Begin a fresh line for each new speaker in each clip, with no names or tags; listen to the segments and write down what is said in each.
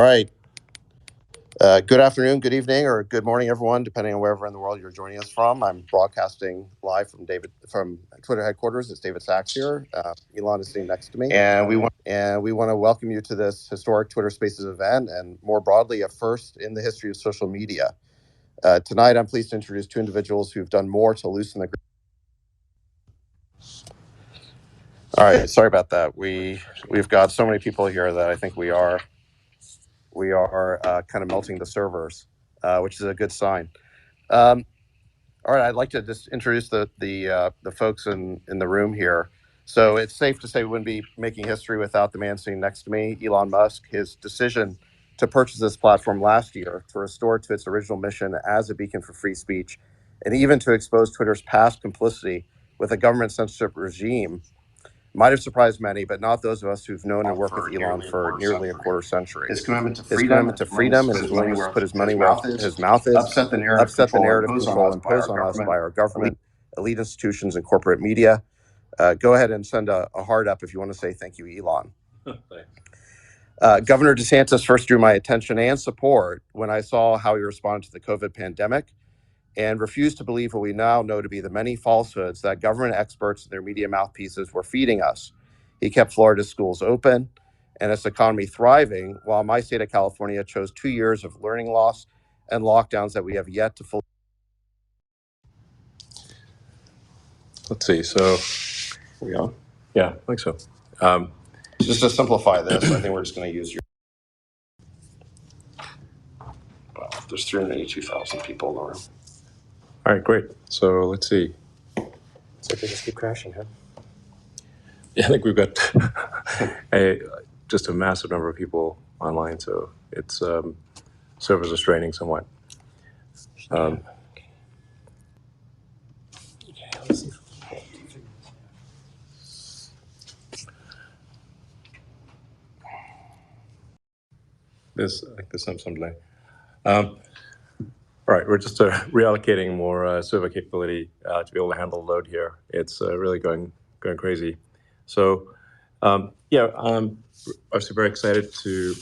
All right. Good afternoon, good evening, or good morning, everyone, depending on wherever in the world you're joining us from. I'm broadcasting live from Twitter headquarters. It's David Sachs here. Elon is sitting next to me, and we want to welcome you to this historic Twitter Spaces event, and more broadly, a first in the history of social media. Tonight, I'm pleased to introduce two individuals who've done more to loosen the. All right, sorry about that. We've got so many people here that I think we are kind of melting the servers, which is a good sign. All right, I'd like to just introduce the folks in the room here. So it's safe to say we wouldn't be making history without the man sitting next to me, Elon Musk. His decision to purchase this platform last year to restore it to its original mission as a beacon for free speech, and even to expose Twitter's past complicity with a government censorship regime might have surprised many, but not those of us who've known and worked with Elon for nearly a quarter century. His commitment to freedom and his willingness to put his money where his mouth is upset the narrative control imposed on us by our government, elite institutions, and corporate media. Go ahead and send a heart up if you want to say thank you, Elon. Governor DeSantis first drew my attention and support when I saw how he responded to the COVID pandemic and refused to believe what we now know to be the many falsehoods that government experts and their media mouthpieces were feeding us. He kept Florida's schools open and its economy thriving, while my state of California chose 2 years of learning loss and lockdowns that we have yet to fully.
Let's see. So, are we on? Yeah, I think so.
Just to simplify this, I think we're just going to use your. Well, there's 382,000 people in the room.
All right, great. So let's see.
So they just keep crashing, huh?
Yeah, I think we've got just a massive number of people online, so it's servers are straining somewhat.
Okay, let's see.
I think there's some delay. All right, we're just reallocating more server capability to be able to handle the load here. It's really going crazy. So, yeah, I'm obviously very excited to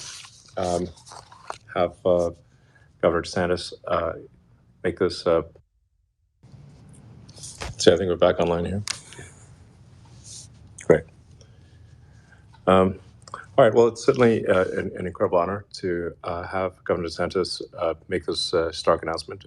have Governor DeSantis make this. See, I think we're back online here. Great. All right. Well, it's certainly an incredible honor to have Governor DeSantis make this stark announcement.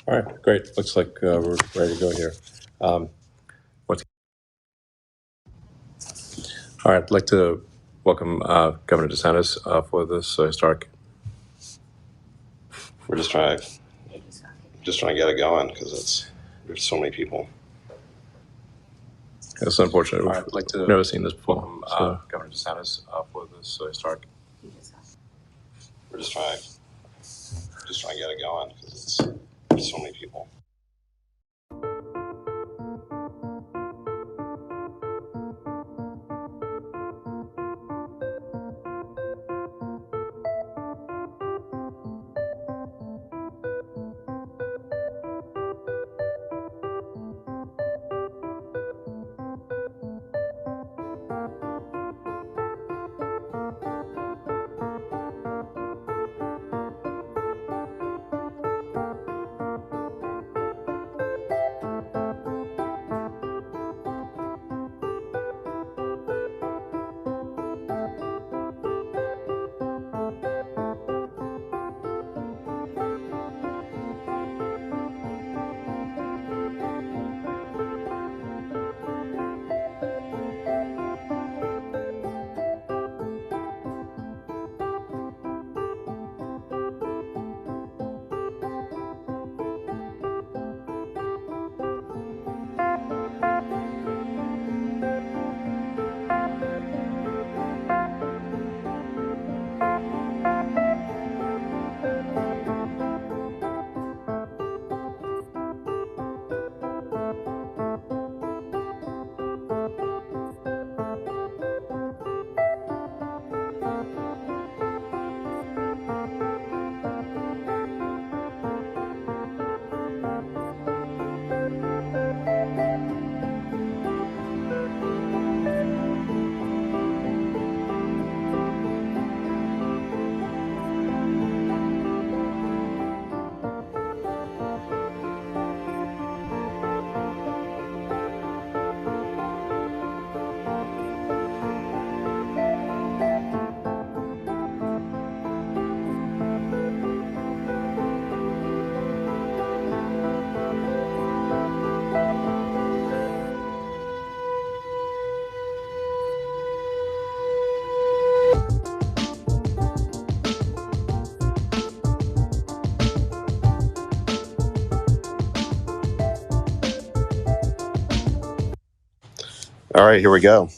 All right, great. Looks like we're ready to go here. All right, I'd like to welcome Governor DeSantis for this historic.
We're just trying to get it going because there's so many people.
It's unfortunate.
All right, I'd like to
never seen this before.
Welcome Governor DeSantis for this historic. We're just trying to get it going because there's so many people. All right, here we go.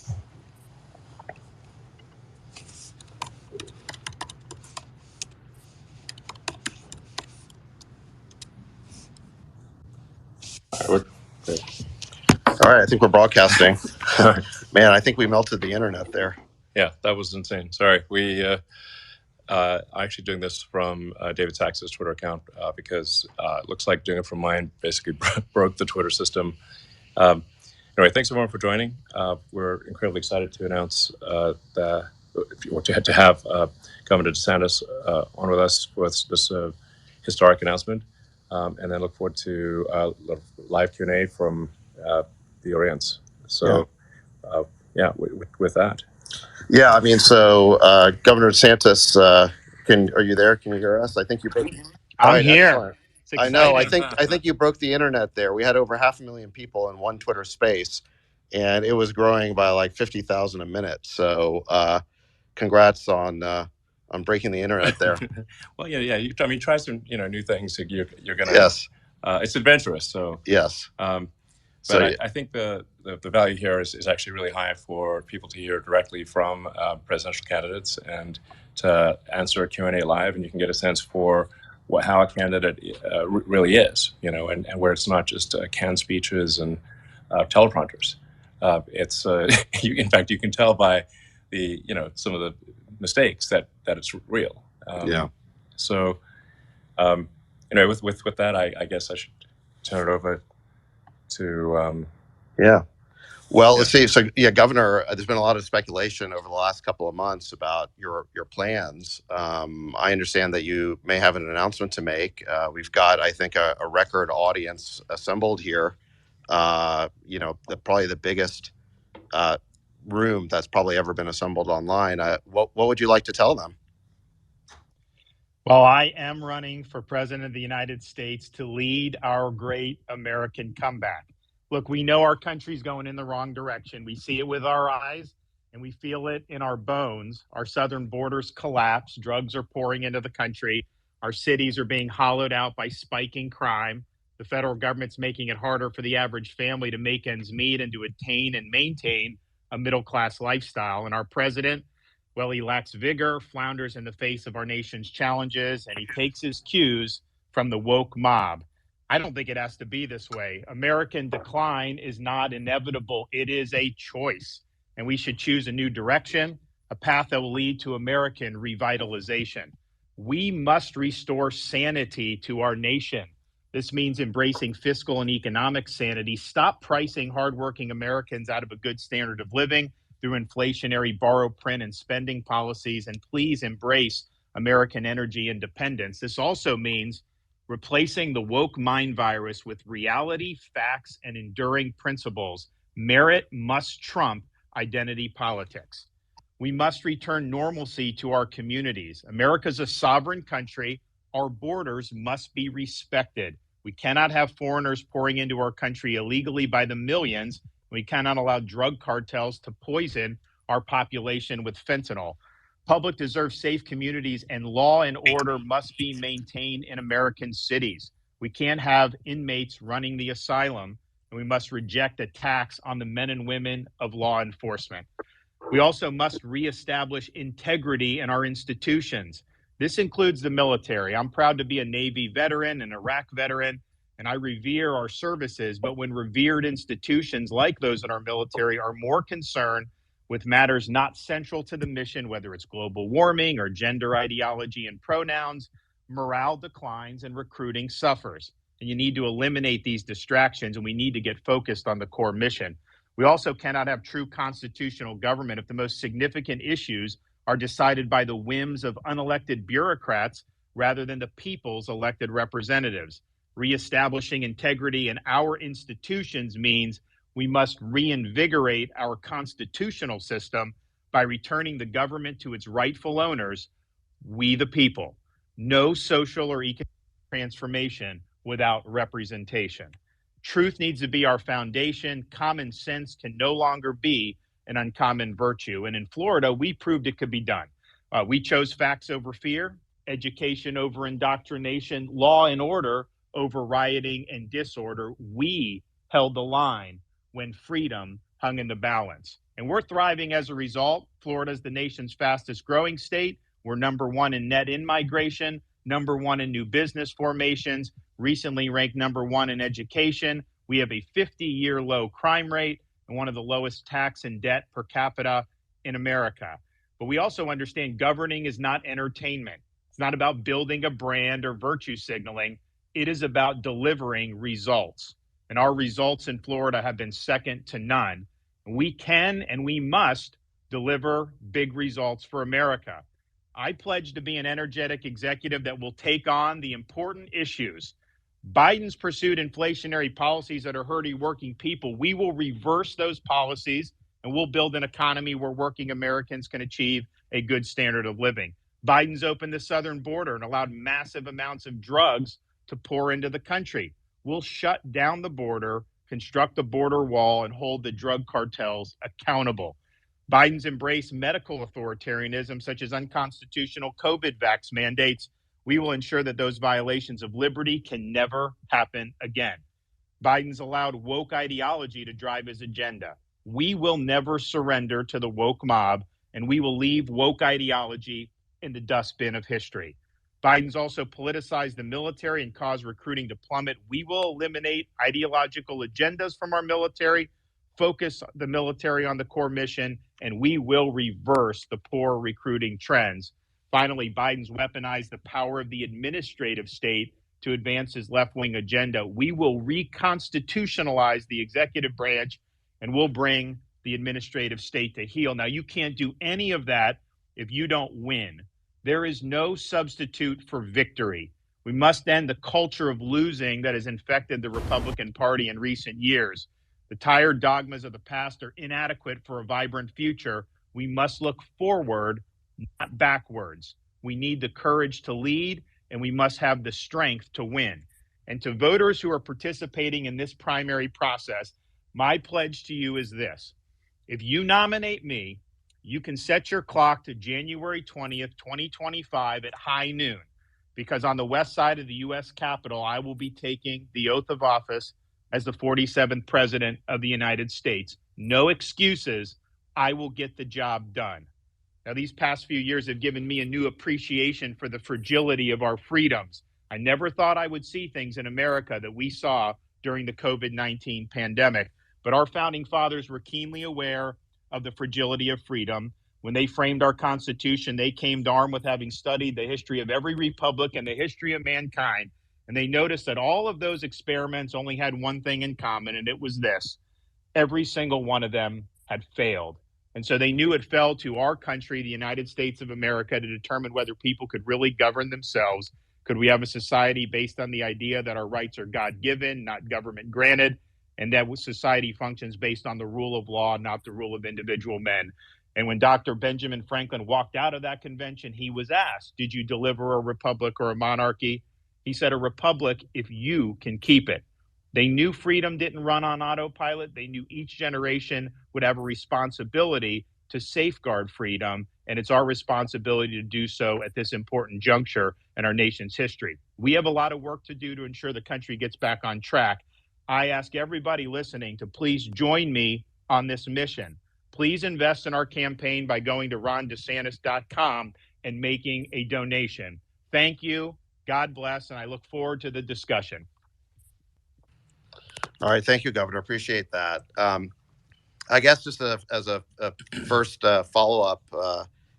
All right,
All right, I think we're broadcasting.
all right.
Man, I think we melted the internet there.
Yeah, that was insane. Sorry. I'm actually doing this from David Sax's Twitter account because it looks like doing it from mine basically broke the Twitter system. Anyway, thanks everyone for joining. We're incredibly excited to announce if you want to have Governor DeSantis on with us for this historic announcement, and then look forward to live Q&A from the audience. So, with that.
Yeah, I mean, so Governor DeSantis, are you there? Can you hear us? I think you broke. All
I'm
right,
here.
excellent.
It's
I know.
exciting.
I think you broke the internet there. We had over 500,000 people in one Twitter space, and it was growing by like 50,000 a minute. So, congrats on breaking the internet there.
Well, yeah. You try some new things. You're gonna.
Yes.
It's adventurous. So
Yes.
But I think the value here is actually really high for people to hear directly from presidential candidates and to answer a Q&A live, and you can get a sense for how a candidate really is, and where it's not just canned speeches and teleprompters. It's in fact, you can tell by the some of the mistakes that it's real.
Yeah.
So with that, I guess I should turn it over to
Yeah. Well, let's see. So, yeah, Governor, there's been a lot of speculation over the last couple of months about your plans. I understand that you may have an announcement to make. We've got, I think, a record audience assembled here. Probably the biggest room that's probably ever been assembled online. What would you like to tell them?
Well, I am running for president of the United States to lead our great American comeback. Look, we know our country's going in the wrong direction. We see it with our eyes and we feel it in our bones. Our southern borders collapse. Drugs are pouring into the country. Our cities are being hollowed out by spiking crime. The federal government's making it harder for the average family to make ends meet and to attain and maintain a middle-class lifestyle. And our president, well, he lacks vigor, flounders in the face of our nation's challenges, and he takes his cues from the woke mob. I don't think it has to be this way. American decline is not inevitable. It is a choice, and we should choose a new direction, a path that will lead to American revitalization. We must restore sanity to our nation. This means embracing fiscal and economic sanity. Stop pricing hardworking Americans out of a good standard of living through inflationary borrow, print, and spending policies, and please embrace American energy independence. This also means replacing the woke mind virus with reality, facts, and enduring principles. Merit must trump identity politics. We must return normalcy to our communities. America's a sovereign country. Our borders must be respected. We cannot have foreigners pouring into our country illegally by the millions. We cannot allow drug cartels to poison our population with fentanyl. Public deserves safe communities, and law and order must be maintained in American cities. We can't have inmates running the asylum, and we must reject attacks on the men and women of law enforcement. We also must reestablish integrity in our institutions. This includes the military. I'm proud to be a Navy veteran, an Iraq veteran, and I revere our services. But when revered institutions like those in our military are more concerned with matters not central to the mission, whether it's global warming or gender ideology and pronouns, morale declines and recruiting suffers. And you need to eliminate these distractions, and we need to get focused on the core mission. We also cannot have true constitutional government if the most significant issues are decided by the whims of unelected bureaucrats rather than the people's elected representatives. Reestablishing integrity in our institutions means we must reinvigorate our constitutional system by returning the government to its rightful owners, we the people. No social or economic transformation without representation. Truth needs to be our foundation. Common sense can no longer be an uncommon virtue. And in Florida, we proved it could be done. We chose facts over fear, education over indoctrination, law and order over rioting and disorder. We held the line when freedom hung in the balance. And we're thriving as a result. Florida is the nation's fastest growing state. We're number one in net in-migration, number one in new business formations, recently ranked number one in education. We have a 50-year low crime rate and one of the lowest tax and debt per capita in America. But we also understand governing is not entertainment. It's not about building a brand or virtue signaling. It is about delivering results. And our results in Florida have been second to none. We can and we must deliver big results for America. I pledge to be an energetic executive that will take on the important issues. Biden's pursued inflationary policies that are hurting working people. We will reverse those policies and we'll build an economy where working Americans can achieve a good standard of living. Biden's opened the southern border and allowed massive amounts of drugs to pour into the country. We'll shut down the border, construct a border wall, and hold the drug cartels accountable. Biden's embraced medical authoritarianism, such as unconstitutional COVID vax mandates. We will ensure that those violations of liberty can never happen again. Biden's allowed woke ideology to drive his agenda. We will never surrender to the woke mob, and we will leave woke ideology in the dustbin of history. Biden's also politicized the military and caused recruiting to plummet. We will eliminate ideological agendas from our military, focus the military on the core mission, and we will reverse the poor recruiting trends. Finally, Biden's weaponized the power of the administrative state to advance his left-wing agenda. We will reconstitutionalize the executive branch and we'll bring the administrative state to heel. Now, you can't do any of that if you don't win. There is no substitute for victory. We must end the culture of losing that has infected the Republican Party in recent years. The tired dogmas of the past are inadequate for a vibrant future. We must look forward, not backwards. We need the courage to lead, and we must have the strength to win. And to voters who are participating in this primary process, my pledge to you is this. If you nominate me, you can set your clock to January 20th, 2025 at high noon, because on the west side of the U.S. Capitol, I will be taking the oath of office as the 47th President of the United States. No excuses. I will get the job done. Now, these past few years have given me a new appreciation for the fragility of our freedoms. I never thought I would see things in America that we saw during the COVID-19 pandemic, but our founding fathers were keenly aware of the fragility of freedom. When they framed our Constitution, they came armed with having studied the history of every republic and the history of mankind. And they noticed that all of those experiments only had one thing in common, and it was this. Every single one of them had failed. And so they knew it fell to our country, the United States of America, to determine whether people could really govern themselves. Could we have a society based on the idea that our rights are God-given, not government-granted, and that society functions based on the rule of law, not the rule of individual men? And when Dr. Benjamin Franklin walked out of that convention, he was asked, did you deliver a republic or a monarchy? He said, a republic if you can keep it. They knew freedom didn't run on autopilot. They knew each generation would have a responsibility to safeguard freedom, and it's our responsibility to do so at this important juncture in our nation's history. We have a lot of work to do to ensure the country gets back on track. I ask everybody listening to please join me on this mission. Please invest in our campaign by going to rondesantis.com and making a donation. Thank you. God bless, and I look forward to the discussion.
All right. Thank you, Governor. Appreciate that. I guess just as a first follow-up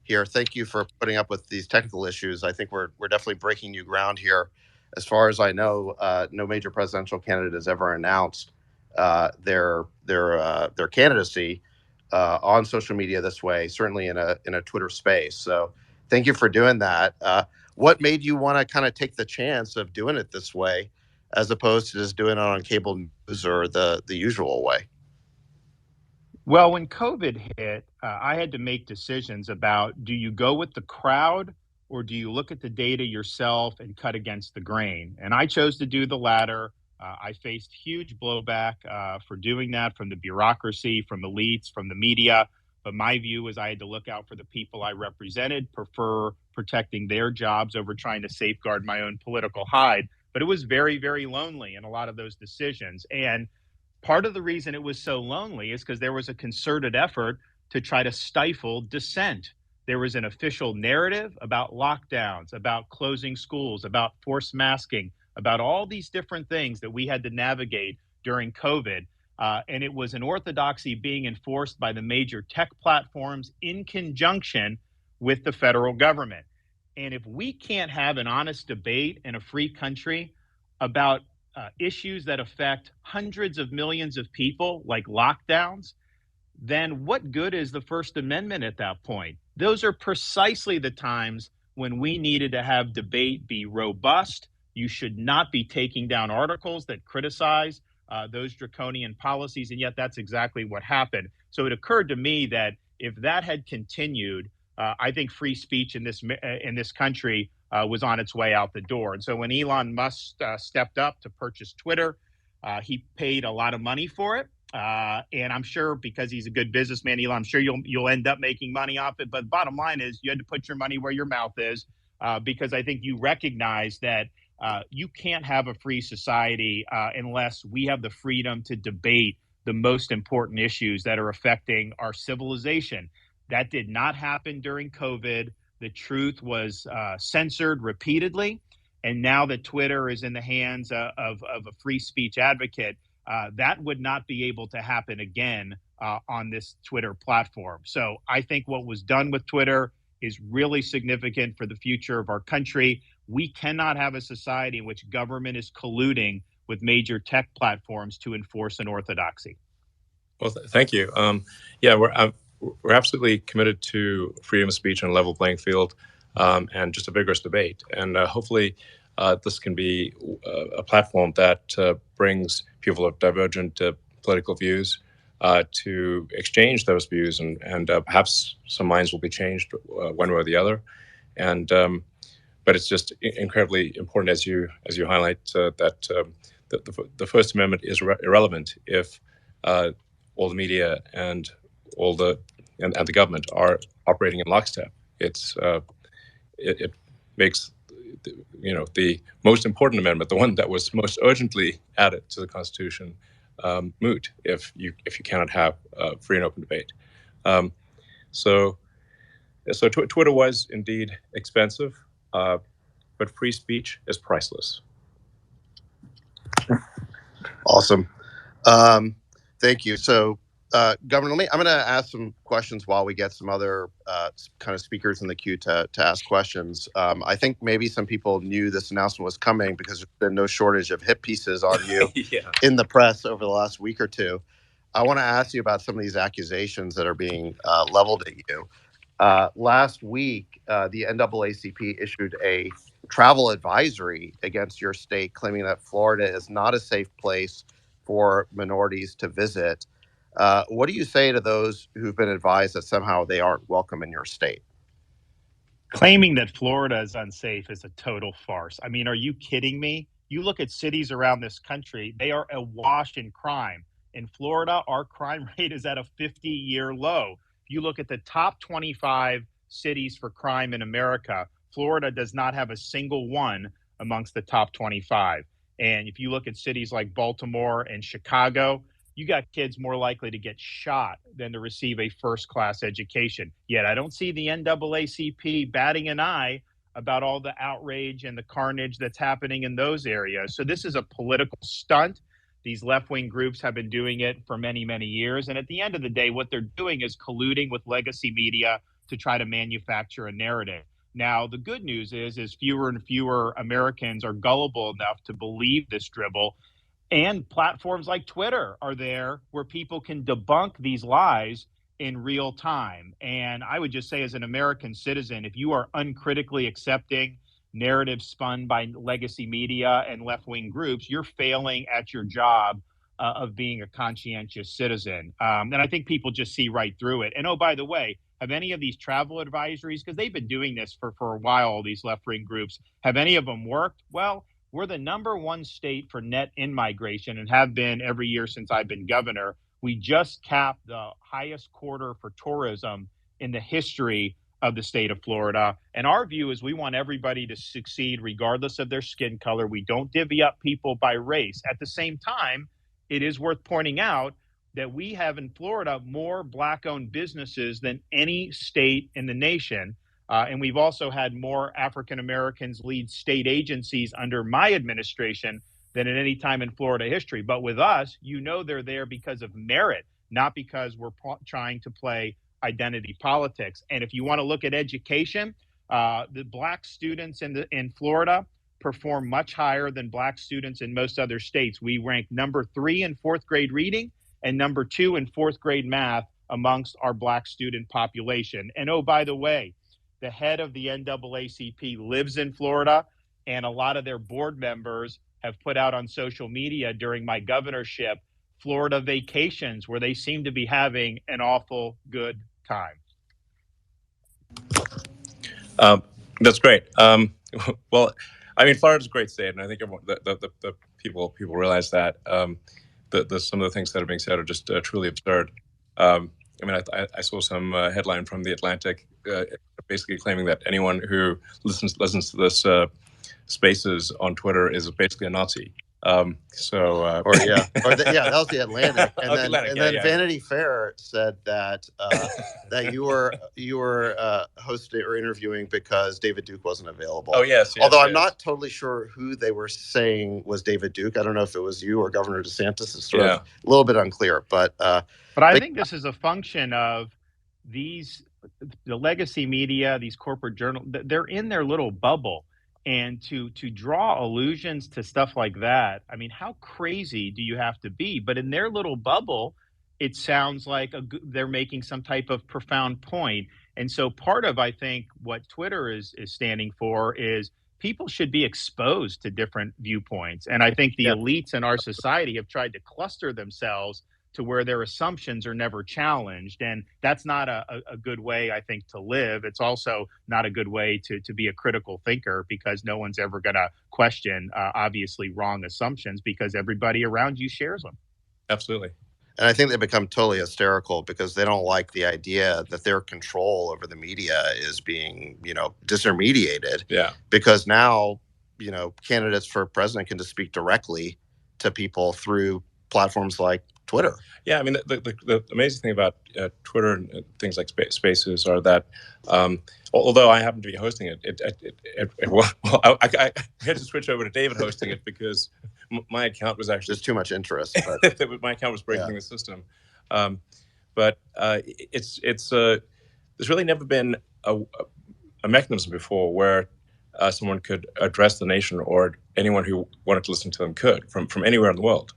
here, thank you for putting up with these technical issues. I think we're definitely breaking new ground here. As far as I know, no major presidential candidate has ever announced their candidacy on social media this way, certainly in a Twitter space. So thank you for doing that. What made you want to kind of take the chance of doing it this way, as opposed to just doing it on cable news or the usual way?
Well, when COVID hit, I had to make decisions about, do you go with the crowd or do you look at the data yourself and cut against the grain? And I chose to do the latter. I faced huge blowback for doing that from the bureaucracy, from elites, from the media. But my view was I had to look out for the people I represented, prefer protecting their jobs over trying to safeguard my own political hide. But it was very, very lonely in a lot of those decisions. And Part of the reason it was so lonely is because there was a concerted effort to try to stifle dissent. There was an official narrative about lockdowns, about closing schools, about forced masking, about all these different things that we had to navigate during COVID. And it was an orthodoxy being enforced by the major tech platforms in conjunction with the federal government. And if we can't have an honest debate in a free country about issues that affect hundreds of millions of people, like lockdowns, then what good is the First Amendment at that point? Those are precisely the times when we needed to have debate be robust. You should not be taking down articles that criticize those draconian policies, and yet that's exactly what happened. So it occurred to me that if that had continued, I think free speech in this country was on its way out the door. And so when Elon Musk stepped up to purchase Twitter, he paid a lot of money for it. And I'm sure because he's a good businessman, Elon, I'm sure you'll end up making money off it. But bottom line is you had to put your money where your mouth is, because I think you recognize that you can't have a free society unless we have the freedom to debate the most important issues that are affecting our civilization. That did not happen during COVID. The truth was censored repeatedly. And now that Twitter is in the hands of a free speech advocate, that would not be able to happen again on this Twitter platform. So I think what was done with Twitter is really significant for the future of our country. We cannot have a society in which government is colluding with major tech platforms to enforce an orthodoxy.
Well, thank you. Yeah, we're absolutely committed to freedom of speech and a level playing field, and just a vigorous debate. And hopefully this can be a platform that brings people of divergent political views to exchange those views, and perhaps some minds will be changed one way or the other. And but it's just incredibly important, as you highlight, that the First Amendment is irrelevant if all the media and the government are operating in lockstep. It makes the most important amendment, the one that was most urgently added to the Constitution, moot if you cannot have free and open debate. So Twitter was indeed expensive, but free speech is priceless.
Awesome. Thank you. So, Governor, I'm going to ask some questions while we get some other kind of speakers in the queue to ask questions. I think maybe some people knew this announcement was coming because there's been no shortage of hit pieces on you in the press over the last week or two. I want to ask you about some of these accusations that are being leveled at you. Last week, the NAACP issued a travel advisory against your state, claiming that Florida is not a safe place for minorities to visit. What do you say to those who've been advised that somehow they aren't welcome in your state?
Claiming that Florida is unsafe is a total farce. I mean, are you kidding me? You look at cities around this country, they are awash in crime. In Florida, our crime rate is at a 50-year low. If you look at the top 25 cities for crime in America, Florida does not have a single one amongst the top 25. And if you look at cities like Baltimore and Chicago, you got kids more likely to get shot than to receive a first-class education. Yet I don't see the NAACP batting an eye about all the outrage and the carnage that's happening in those areas. So this is a political stunt. These left-wing groups have been doing it for many, many years. And at the end of the day, what they're doing is colluding with legacy media to try to manufacture a narrative. Now, the good news is fewer and fewer Americans are gullible enough to believe this dribble. And platforms like Twitter are there where people can debunk these lies in real time. And I would just say, as an American citizen, if you are uncritically accepting narratives spun by legacy media and left-wing groups, you're failing at your job of being a conscientious citizen. And I think people just see right through it. And oh, by the way, have any of these travel advisories, because they've been doing this for a while, all these left-wing groups, have any of them worked? Well, we're the number one state for net in-migration and have been every year since I've been governor. We just capped the highest quarter for tourism in the history of the state of Florida. And our view is we want everybody to succeed regardless of their skin color. We don't divvy up people by race. At the same time, it is worth pointing out that we have in Florida more Black-owned businesses than any state in the nation. And we've also had more African Americans lead state agencies under my administration than at any time in Florida history. But with us, they're there because of merit, not because we're trying to play identity politics. And if you want to look at education, the Black students in Florida perform much higher than Black students in most other states. We rank number 3 in 4th grade reading and number 2 in 4th grade math amongst our Black student population. And oh, by the way, the head of the NAACP lives in Florida, and a lot of their board members have put out on social media during my governorship Florida vacations where they seem to be having an awful good time.
That's great. Well, I mean, Florida's a great state, and I think the people realize that. Some of the things that are being said are just truly absurd. I mean, I saw some headline from The Atlantic basically claiming that anyone who listens to this Spaces on Twitter is basically a Nazi.
That was The Atlantic, and then Vanity Fair said that that you were hosting or interviewing because David Duke wasn't available.
Oh yes.
Although I'm not totally sure who they were saying was David Duke. I don't know if it was you or Governor DeSantis. It's sort of a little bit unclear, but
I think this is a function of the legacy media, these corporate journals. They're in their little bubble. And to draw allusions to stuff like that, I mean, how crazy do you have to be? But in their little bubble, it sounds like they're making some type of profound point. And so part of, I think, what Twitter is standing for is people should be exposed to different viewpoints. And I think the elites in our society have tried to cluster themselves to where their assumptions are never challenged. And that's not a good way, I think, to live. It's also not a good way to be a critical thinker, because no one's ever going to question obviously wrong assumptions because everybody around you shares them.
Absolutely.
And I think they become totally hysterical because they don't like the idea that their control over the media is being, disintermediated.
Yeah.
Because now, candidates for president can just speak directly to people through platforms like Twitter.
Yeah, I mean, the amazing thing about Twitter and things like Spaces are that, although I happen to be hosting it, I had to switch over to David hosting it because my account was actually
there's too much interest.
But my account was breaking the system. But there's really never been a mechanism before where someone could address the nation, or anyone who wanted to listen to them could from anywhere in the world.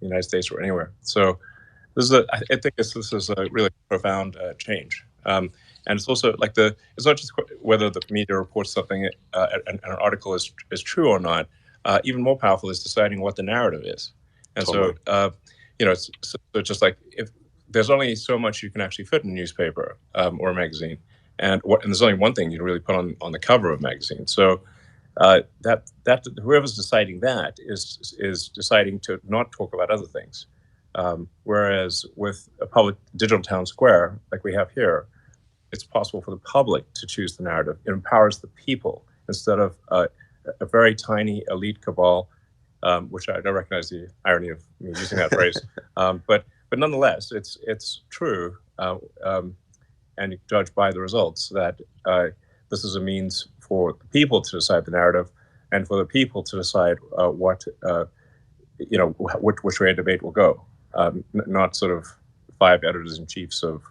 United States or anywhere. So I think this is a really profound change. And it's also like it's not just whether the media reports something, an article is true or not. Even more powerful is deciding what the narrative is. And totally. So, it's just like, if there's only so much you can actually fit in a newspaper or a magazine, and there's only one thing you can really put on the cover of a magazine. So that whoever's deciding that is deciding to not talk about other things. Whereas with a public digital town square like we have here, it's possible for the public to choose the narrative. It empowers the people instead of a very tiny elite cabal, which I don't recognize the irony of me using that phrase. But nonetheless, it's true, and you judge by the results that this is a means for the people to decide the narrative, and for the people to decide which way a debate will go. Not sort of 5 editors-in-chiefs of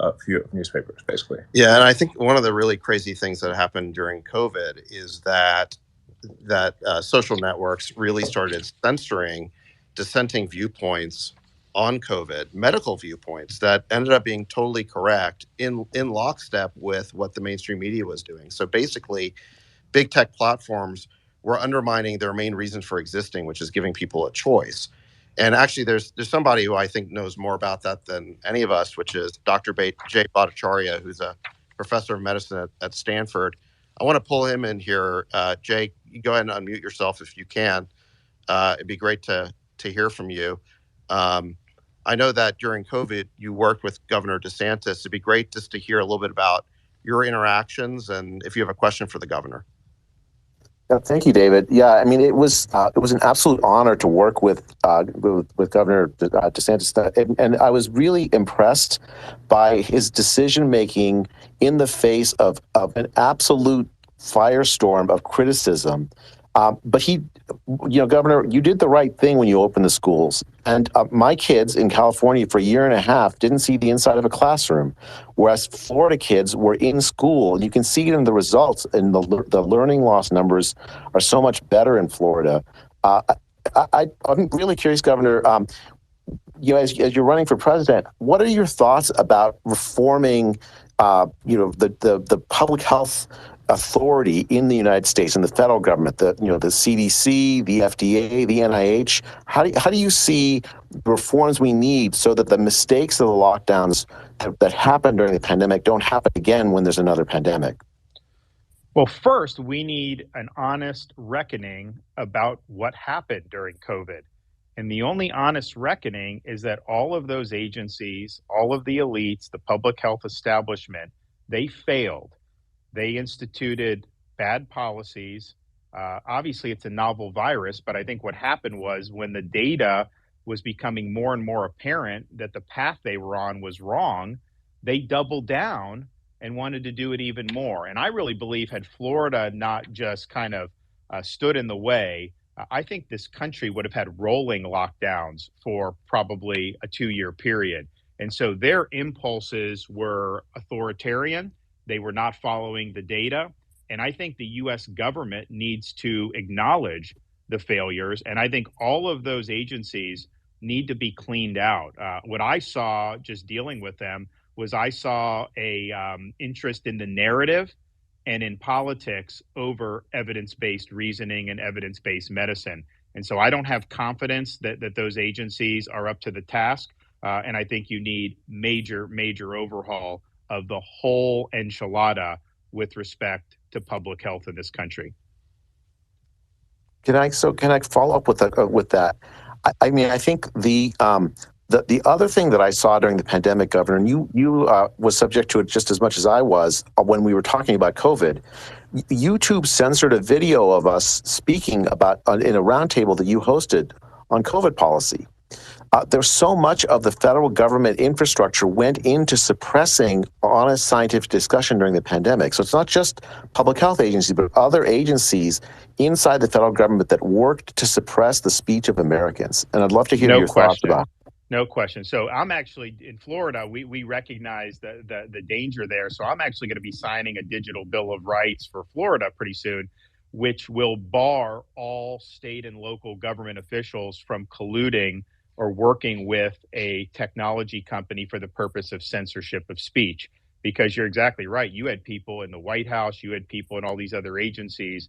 a few newspapers, basically.
Yeah, and I think one of the really crazy things that happened during COVID is that social networks really started censoring dissenting viewpoints on COVID, medical viewpoints that ended up being totally correct in lockstep with what the mainstream media was doing. So basically, big tech platforms were undermining their main reason for existing, which is giving people a choice. And actually, there's somebody who I think knows more about that than any of us, which is Dr. Jay Bhattacharya, who's a professor of medicine at Stanford. I want to pull him in here. Jay, you go ahead and unmute yourself if you can. It'd be great to hear from you. I know that during COVID, you worked with Governor DeSantis. It'd be great just to hear a little bit about your interactions and if you have a question for the governor.
Thank you, David. Yeah, I mean, it was an absolute honor to work with Governor DeSantis, and I was really impressed by his decision making in the face of an absolute firestorm of criticism. But Governor, you did the right thing when you opened the schools. And my kids in California for a year and a half didn't see the inside of a classroom, whereas Florida kids were in school. And you can see it in the results, and the learning loss numbers are so much better in Florida. Uh, I'm really curious, Governor. As you're running for president, what are your thoughts about reforming, the public health authority in the United States and the federal government, the CDC, the FDA, the NIH? How do you see the reforms we need so that the mistakes of the lockdowns that happened during the pandemic don't happen again when there's another pandemic?
Well, first, we need an honest reckoning about what happened during COVID. And the only honest reckoning is that all of those agencies, all of the elites, the public health establishment, they failed. They instituted bad policies. Obviously, it's a novel virus, but I think what happened was when the data was becoming more and more apparent that the path they were on was wrong, they doubled down and wanted to do it even more. And I really believe had Florida not just kind of stood in the way, I think this country would have had rolling lockdowns for probably a 2-year period. And so their impulses were authoritarian. They were not following the data. And I think the US government needs to acknowledge the failures. And I think all of those agencies need to be cleaned out. What I saw just dealing with them was I saw a interest in the narrative and in politics over evidence-based reasoning and evidence-based medicine. And so I don't have confidence that those agencies are up to the task. And I think you need major overhaul of the whole enchilada with respect to public health in this country.
Can I follow up with that? I mean, I think the other thing that I saw during the pandemic, Governor, and you was subject to it just as much as I was when we were talking about COVID. YouTube censored a video of us speaking about in a roundtable that you hosted on COVID policy. There's so much of the federal government infrastructure went into suppressing honest scientific discussion during the pandemic. So it's not just public health agencies, but other agencies inside the federal government that worked to suppress the speech of Americans. And I'd love to hear your thoughts about it.
No question. So I'm actually in Florida. We recognize the danger there. So I'm actually going to be signing a digital bill of rights for Florida pretty soon, which will bar all state and local government officials from colluding or working with a technology company for the purpose of censorship of speech. Because you're exactly right. You had people in the White House, you had people in all these other agencies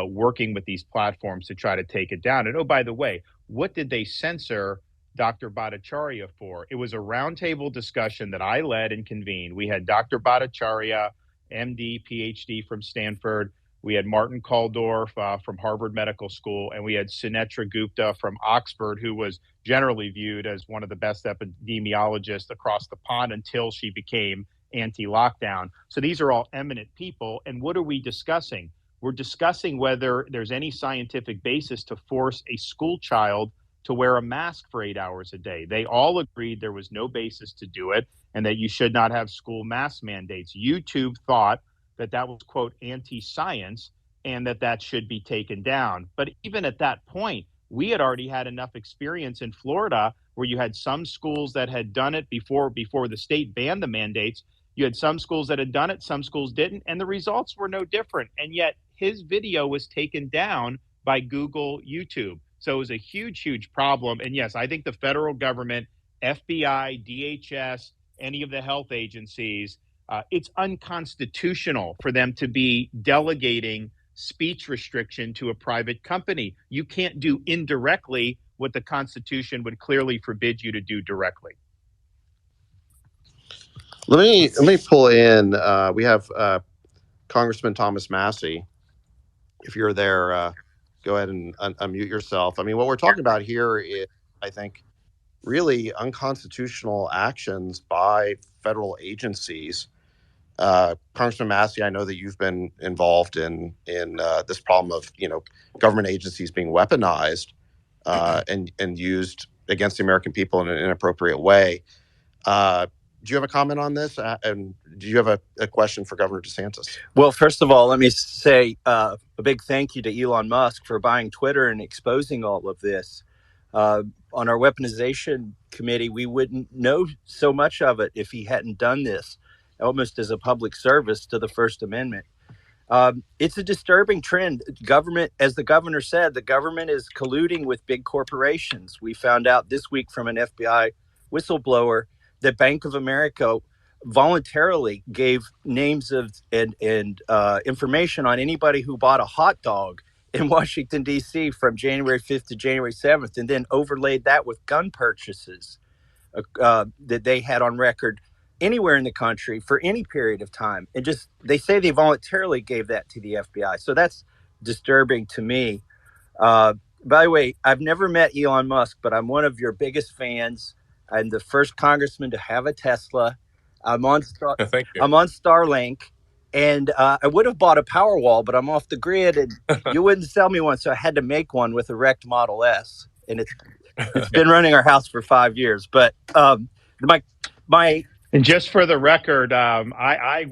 working with these platforms to try to take it down. And oh, by the way, what did they censor Dr. Bhattacharya for? It was a roundtable discussion that I led and convened. We had Dr. Bhattacharya, MD, PhD from Stanford. We had Martin Kulldorff from Harvard Medical School, and we had Sunetra Gupta from Oxford, who was generally viewed as one of the best epidemiologists across the pond until she became anti-lockdown. So these are all eminent people. And what are we discussing? We're discussing whether there's any scientific basis to force a school child to wear a mask for 8 hours a day. They all agreed there was no basis to do it and that you should not have school mask mandates. YouTube thought that was, quote, anti-science and that should be taken down. But even at that point, we had already had enough experience in Florida where you had some schools that had done it before the state banned the mandates. You had some schools that had done it, some schools didn't, and the results were no different. And yet his video was taken down by Google YouTube. So it was a huge problem. And yes, I think the federal government, FBI, DHS, any of the health agencies, it's unconstitutional for them to be delegating speech restriction to a private company. You can't do indirectly what the Constitution would clearly forbid you to do directly.
Let me pull in. We have Congressman Thomas Massey. If you're there, go ahead and unmute yourself. I mean, what we're talking about here is, I think, really unconstitutional actions by federal agencies Congressman Massey, I know that you've been involved in this problem of government agencies being weaponized and used against the American people in an inappropriate way. Do you have a comment on this? And do you have a question for Governor DeSantis?
Well, first of all, let me say a big thank you to Elon Musk for buying Twitter and exposing all of this. On our weaponization committee, we wouldn't know so much of it if he hadn't done this, almost as a public service to the First Amendment. It's a disturbing trend. Government, as the governor said, the government is colluding with big corporations. We found out this week from an FBI whistleblower that Bank of America voluntarily gave names of and information on anybody who bought a hot dog in Washington, D.C. from January 5th to January 7th, and then overlaid that with gun purchases that they had on record anywhere in the country for any period of time. And just, they say they voluntarily gave that to the FBI. So that's disturbing to me. By the way, I've never met Elon Musk, but I'm one of your biggest fans. I'm the first congressman to have a Tesla. I'm on
Thank you.
I'm on Starlink, and I would have bought a Powerwall, but I'm off the grid, and you wouldn't sell me one, so I had to make one with a wrecked Model S, and it's been running our house for 5 years. But my
And just for the record, I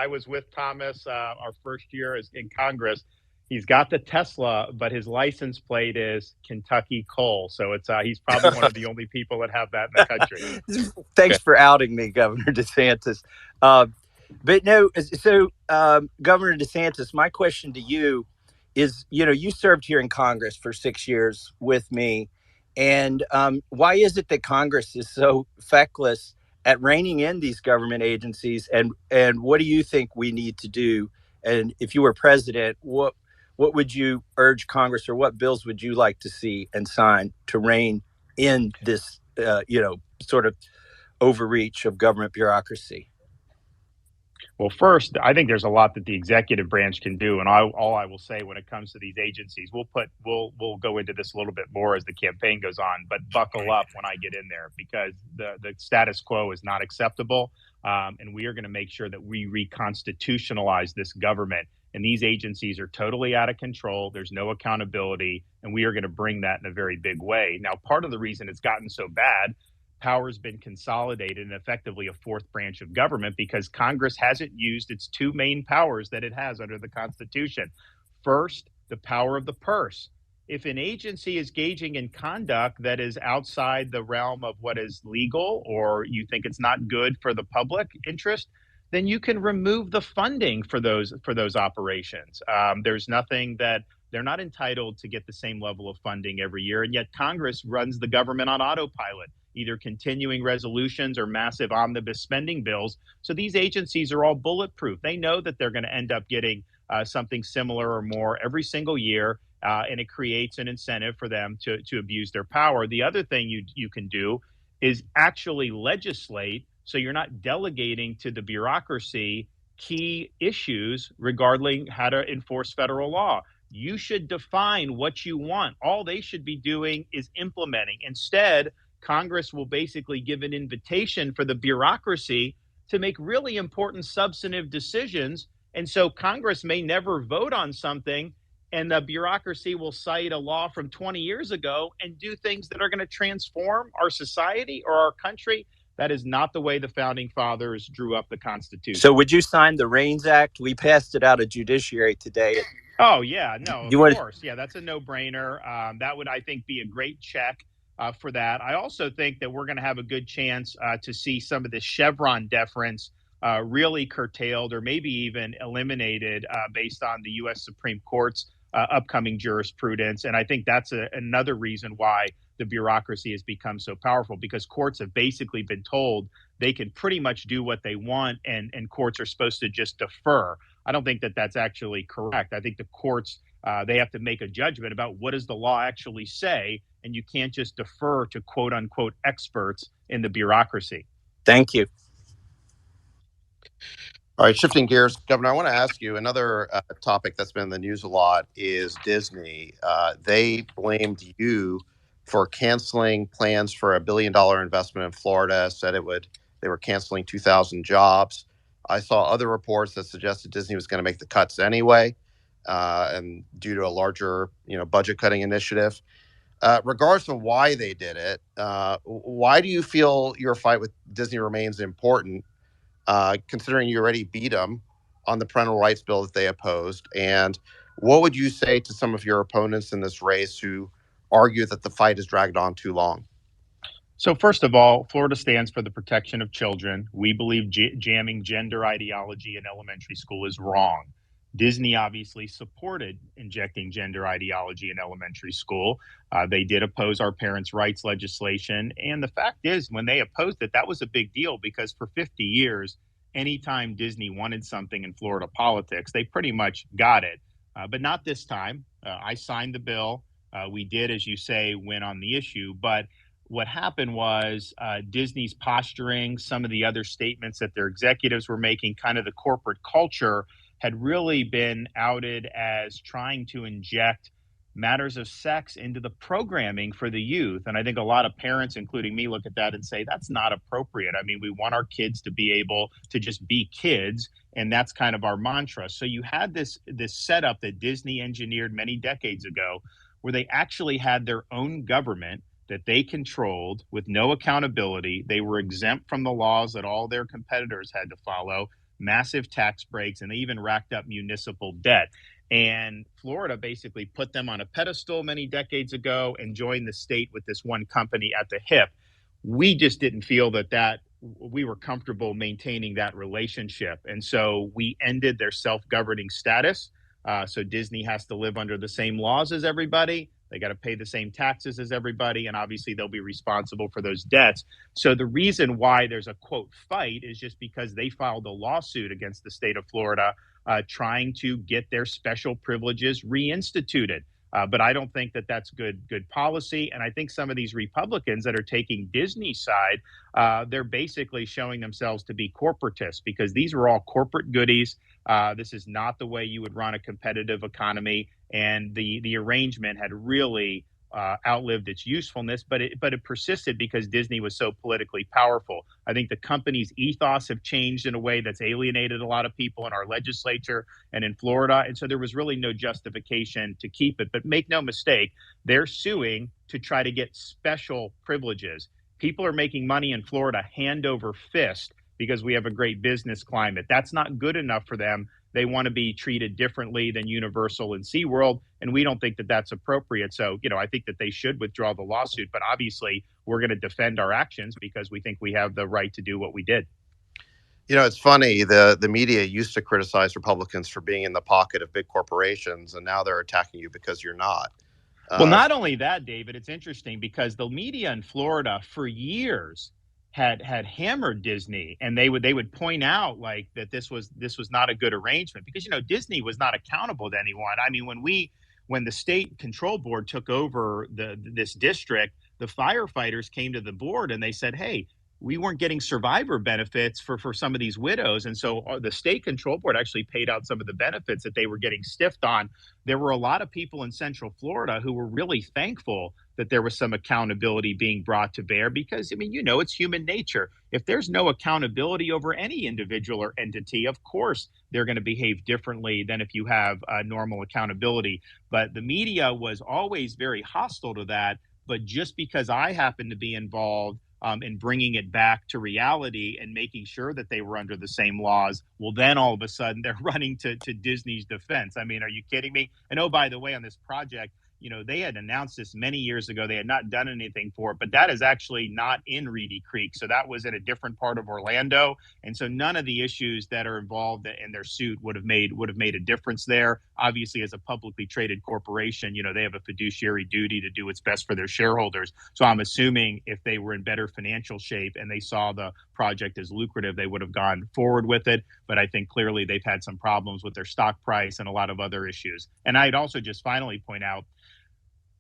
was with Thomas our first year in Congress. He's got the Tesla, but his license plate is Kentucky Coal. So it's he's probably one of the only people that have that in the country.
Thanks for outing me, Governor DeSantis. But no, so Governor DeSantis, my question to you is, you served here in Congress for 6 years with me. And why is it that Congress is so feckless at reining in these government agencies? And what do you think we need to do? And if you were president, what would you urge Congress, or what bills would you like to see and sign to rein in this, sort of overreach of government bureaucracy?
Well, first, I think there's a lot that the executive branch can do, and all I will say when it comes to these agencies, we'll go into this a little bit more as the campaign goes on. But buckle up when I get in there, because the status quo is not acceptable, and we are going to make sure that we reconstitutionalize this government. And these agencies are totally out of control. There's no accountability, and we are going to bring that in a very big way. Now, part of the reason it's gotten so bad, power has been consolidated and effectively a fourth branch of government, because Congress hasn't used its two main powers that it has under the Constitution. First, the power of the purse. If an agency is engaging in conduct that is outside the realm of what is legal, or you think it's not good for the public interest, then you can remove the funding for those operations. There's nothing that they're not entitled to get the same level of funding every year, and yet Congress runs the government on autopilot, either continuing resolutions or massive omnibus spending bills. So these agencies are all bulletproof. They know that they're going to end up getting something similar or more every single year, and it creates an incentive for them to abuse their power. The other thing you can do is actually legislate, so you're not delegating to the bureaucracy key issues regarding how to enforce federal law. You should define what you want. All they should be doing is implementing. Instead, Congress will basically give an invitation for the bureaucracy to make really important substantive decisions. And so Congress may never vote on something, and the bureaucracy will cite a law from 20 years ago and do things that are going to transform our society or our country. That is not the way the founding fathers drew up the Constitution.
So would you sign the REINS Act? We passed it out of Judiciary today.
Oh, yeah, no, of course. Yeah, that's a no-brainer. That would, I think, be a great check for that. I also think that we're going to have a good chance to see some of this Chevron deference really curtailed, or maybe even eliminated, based on the U.S. Supreme Court's upcoming jurisprudence. And I think that's another reason why the bureaucracy has become so powerful, because courts have basically been told they can pretty much do what they want, and courts are supposed to just defer. I don't think that that's actually correct. I think the courts, they have to make a judgment about what does the law actually say, and you can't just defer to quote unquote experts in the bureaucracy.
Thank you.
All right, shifting gears, Governor, I want to ask you another topic that's been in the news a lot is Disney. They blamed you for canceling plans for $1 billion investment in Florida, said they were canceling 2,000 jobs. I saw other reports that suggested Disney was going to make the cuts anyway, and due to a larger, budget cutting initiative. Regardless of why they did it, why do you feel your fight with Disney remains important, considering you already beat them on the parental rights bill that they opposed? And what would you say to some of your opponents in this race who argue that the fight has dragged on too long?
So, first of all, Florida stands for the protection of children. We believe jamming gender ideology in elementary school is wrong. Disney obviously supported injecting gender ideology in elementary school. They did oppose our parents' rights legislation. And the fact is, when they opposed it, that was a big deal because for 50 years, anytime Disney wanted something in Florida politics, they pretty much got it. But not this time. I signed the bill. We did, as you say, win on the issue. But what happened was Disney's posturing, some of the other statements that their executives were making, kind of the corporate culture had really been outed as trying to inject matters of sex into the programming for the youth. And I think a lot of parents, including me, look at that and say, that's not appropriate. I mean, we want our kids to be able to just be kids. And that's kind of our mantra. So you had this setup that Disney engineered many decades ago, where they actually had their own government that they controlled with no accountability. They were exempt from the laws that all their competitors had to follow, massive tax breaks, and they even racked up municipal debt. And Florida basically put them on a pedestal many decades ago and joined the state with this one company at the hip. We just didn't feel that we were comfortable maintaining that relationship. And so we ended their self-governing status. So Disney has to live under the same laws as everybody. They got to pay the same taxes as everybody, and obviously they'll be responsible for those debts. So the reason why there's a quote fight is just because they filed a lawsuit against the state of Florida, trying to get their special privileges reinstituted. But I don't think that that's good policy. And I think some of these Republicans that are taking Disney's side, they're basically showing themselves to be corporatists because these were all corporate goodies. This is not the way you would run a competitive economy. And the arrangement had really outlived its usefulness, but it persisted because Disney was so politically powerful. I think the company's ethos have changed in a way that's alienated a lot of people in our legislature and in Florida. And so there was really no justification to keep it. But make no mistake, they're suing to try to get special privileges. People are making money in Florida hand over fist because we have a great business climate. That's not good enough for them. They want to be treated differently than Universal and SeaWorld, and we don't think that that's appropriate. So, I think that they should withdraw the lawsuit, but obviously we're going to defend our actions because we think we have the right to do what we did.
It's funny, the media used to criticize Republicans for being in the pocket of big corporations, and now they're attacking you because you're not.
Well, not only that, David, it's interesting because the media in Florida for years had hammered Disney, and they would point out like that this was not a good arrangement because Disney was not accountable to anyone. I mean, when the state control board took over this district, the firefighters came to the board and they said, "Hey, we weren't getting survivor benefits for some of these widows." And so the state control board actually paid out some of the benefits that they were getting stiffed on. There were a lot of people in Central Florida who were really thankful that there was some accountability being brought to bear because, it's human nature. If there's no accountability over any individual or entity, of course, they're going to behave differently than if you have normal accountability. But the media was always very hostile to that. But just because I happen to be involved and bringing it back to reality and making sure that they were under the same laws, well, then all of a sudden they're running to Disney's defense. I mean, are you kidding me? And oh, by the way, on this project, they had announced this many years ago. They had not done anything for it, but that is actually not in Reedy Creek. So that was in a different part of Orlando. And so none of the issues that are involved in their suit would have made a difference there. Obviously, as a publicly traded corporation, they have a fiduciary duty to do what's best for their shareholders. So I'm assuming if they were in better financial shape and they saw the project as lucrative, they would have gone forward with it. But I think clearly they've had some problems with their stock price and a lot of other issues. And I'd also just finally point out,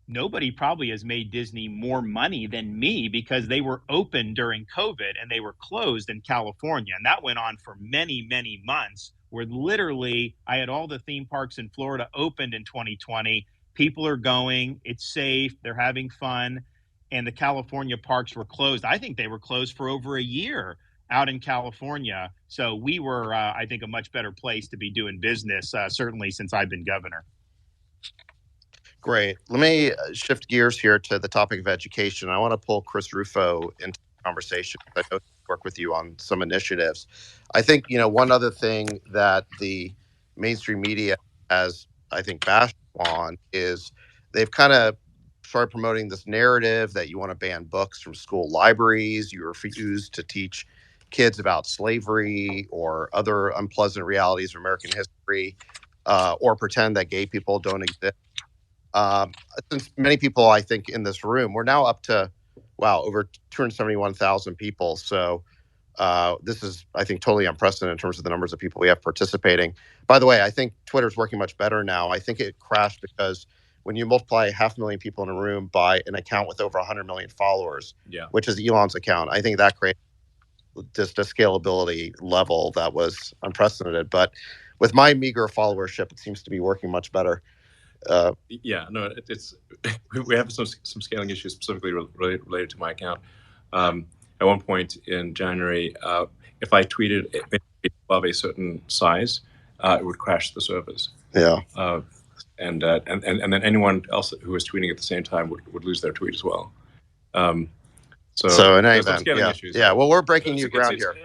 nobody probably has made Disney more money than me because they were open during COVID and they were closed in California. And that went on for many, many months where literally I had all the theme parks in Florida opened in 2020. People are going, it's safe, they're having fun. And the California parks were closed. I think they were closed for over a year out in California. So we were, I think, a much better place to be doing business, certainly since I've been governor.
Great. Let me shift gears here to the topic of education. I want to pull Chris Rufo into the conversation. I know he worked with you on some initiatives. I think, one other thing that the mainstream media has, I think, bashed on is they've kind of started promoting this narrative that you want to ban books from school libraries, you refuse to teach kids about slavery or other unpleasant realities of American history, or pretend that gay people don't exist. Um, since many people, I think, in this room, we're now up to, wow, over 271,000 people. So this is, I think, totally unprecedented in terms of the numbers of people we have participating. By the way, I think Twitter's working much better now. I think it crashed because when you multiply 500,000 people in a room by an account with over 100 million followers, which is Elon's account, I think that creates just a scalability level that was unprecedented. But with my meager followership, it seems to be working much better.
It's we have some scaling issues specifically related to my account. At one point in January, if I tweeted above a certain size, it would crash the servers.
Yeah.
And then anyone else who was tweeting at the same time would lose their tweet as well.
So in any
there's some
event,
scaling issues.
Yeah, well, we're breaking new ground here.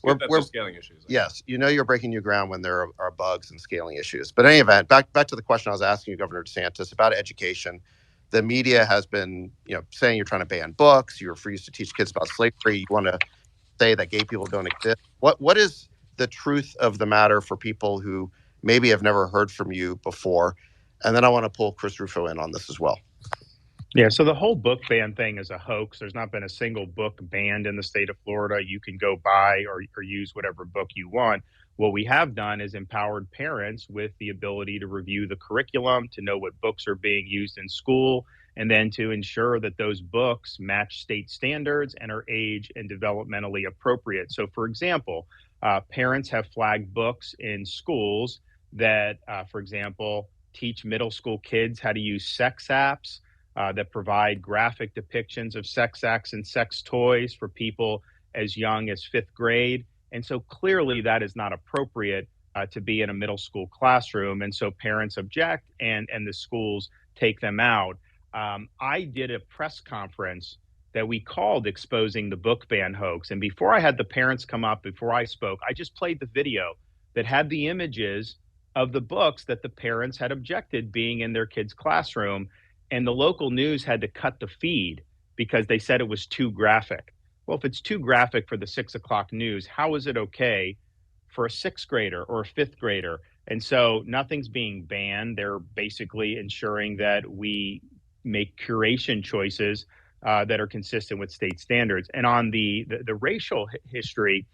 We're scaling issues.
Yes, you're breaking new ground when there are bugs and scaling issues. But in any event, back to the question I was asking you, Governor DeSantis, about education. The media has been, saying you're trying to ban books, you refuse to teach kids about slavery, you want to say that gay people don't exist. What is the truth of the matter for people who maybe have never heard from you before? And then I want to pull Chris Rufo in on this as well.
Yeah, so the whole book ban thing is a hoax. There's not been a single book banned in the state of Florida. You can go buy or use whatever book you want. What we have done is empowered parents with the ability to review the curriculum, to know what books are being used in school, and then to ensure that those books match state standards and are age and developmentally appropriate. So, for example, parents have flagged books in schools that, for example, teach middle school kids how to use sex apps, that provide graphic depictions of sex acts and sex toys for people as young as 5th grade. And so clearly that is not appropriate to be in a middle school classroom. And so parents object and the schools take them out. I did a press conference that we called Exposing the Book Ban Hoax. And before I had the parents come up, before I spoke, I just played the video that had the images of the books that the parents had objected being in their kids' classroom. And the local news had to cut the feed because they said it was too graphic. Well, if it's too graphic for the 6 o'clock news, how is it okay for a 6th grader or a 5th grader? And so nothing's being banned. They're basically ensuring that we make curation choices that are consistent with state standards. And on the racial history,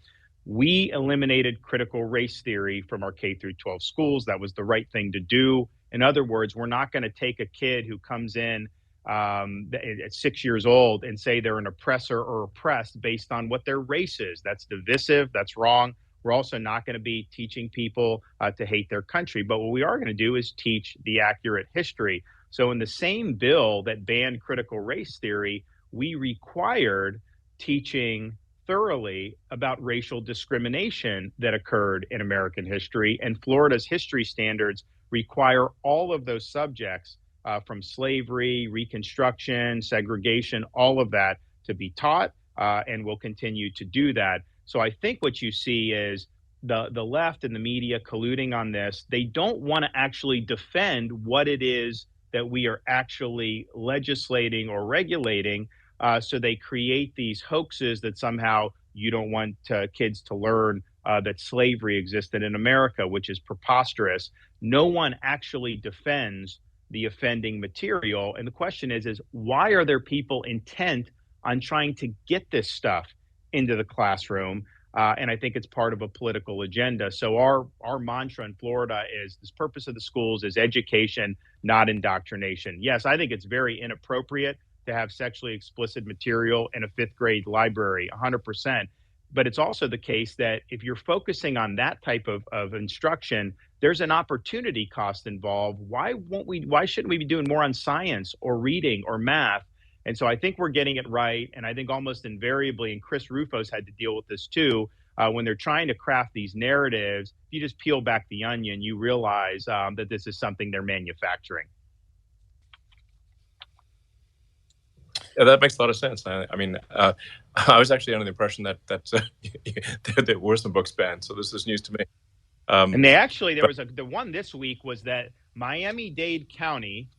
we eliminated critical race theory from our K through 12 schools. That was the right thing to do. In other words, we're not going to take a kid who comes in at 6 years old and say they're an oppressor or oppressed based on what their race is. That's divisive. That's wrong. We're also not going to be teaching people to hate their country. But what we are going to do is teach the accurate history. So in the same bill that banned critical race theory, we required teaching thoroughly about racial discrimination that occurred in American history. And Florida's history standards require all of those subjects from slavery, Reconstruction, segregation, all of that to be taught, and will continue to do that. So I think what you see is the left and the media colluding on this. They don't want to actually defend what it is that we are actually legislating or regulating. So they create these hoaxes that somehow you don't want kids to learn that slavery existed in America, which is preposterous. No one actually defends the offending material. And the question is why are there people intent on trying to get this stuff into the classroom? And I think it's part of a political agenda. So our mantra in Florida is this: purpose of the schools is education, not indoctrination. Yes, I think it's very inappropriate to have sexually explicit material in a 5th grade library, 100%. But it's also the case that if you're focusing on that type of instruction, there's an opportunity cost involved. Why shouldn't we be doing more on science or reading or math? And so I think we're getting it right. And I think almost invariably, and Chris Rufo's had to deal with this too, when they're trying to craft these narratives, if you just peel back the onion, you realize that this is something they're manufacturing.
Yeah, that makes a lot of sense. I mean, I was actually under the impression that there were some books banned, so this is news to me.
And they actually, there was the one this week was that Miami-Dade County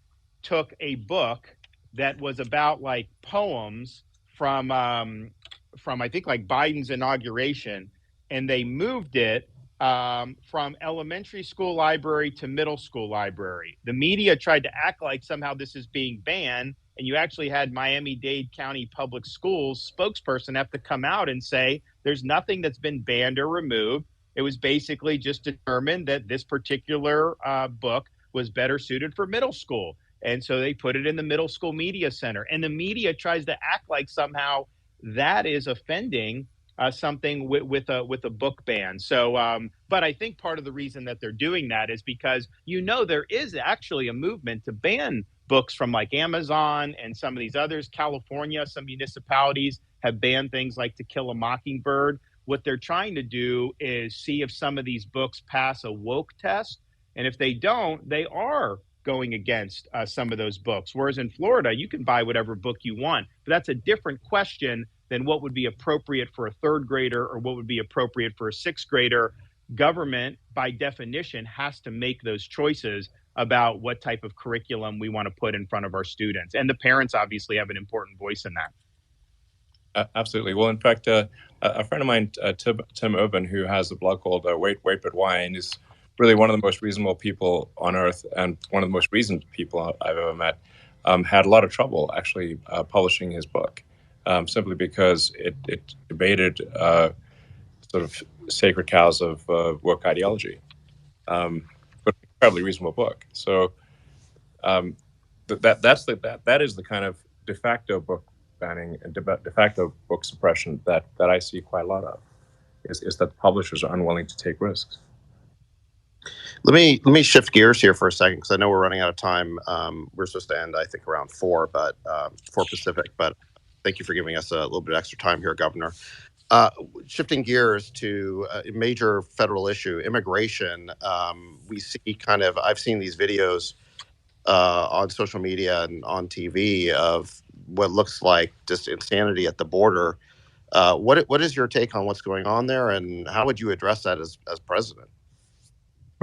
took a book that was about like poems from I think like Biden's inauguration, and they moved it from elementary school library to middle school library. The media tried to act like somehow this is being banned, and you actually had Miami-Dade County Public Schools spokesperson have to come out and say there's nothing that's been banned or removed. It was basically just determined that this particular book was better suited for middle school. And so they put it in the middle school media center. And the media tries to act like somehow that is offending something with a book ban. So, but I think part of the reason that they're doing that is because, there is actually a movement to ban books from like Amazon and some of these others. California, some municipalities have banned things like To Kill a Mockingbird. What they're trying to do is see if some of these books pass a woke test. And if they don't, they are going against some of those books. Whereas in Florida, you can buy whatever book you want. But that's a different question than what would be appropriate for a third grader or what would be appropriate for a sixth grader. Government, by definition, has to make those choices about what type of curriculum we want to put in front of our students. And the parents obviously have an important voice in that.
Absolutely. Well, in fact, a friend of mine, Tim Urban, who has a blog called Wait But Wine, is really one of the most reasonable people on earth and one of the most reasoned people I've ever met. Had a lot of trouble actually publishing his book, simply because it debated sort of sacred cows of woke ideology. But an incredibly reasonable book. So that is the kind of de facto book banning and de facto book suppression that I see quite a lot of, is that publishers are unwilling to take risks.
Let me shift gears here for a second, because I know we're running out of time. We're supposed to end, I think, around 4 Pacific. But thank you for giving us a little bit of extra time here, Governor. Shifting gears to a major federal issue, immigration. We see I've seen these videos on social media and on TV of what looks like just insanity at the border. What is your take on what's going on there, and how would you address that as president?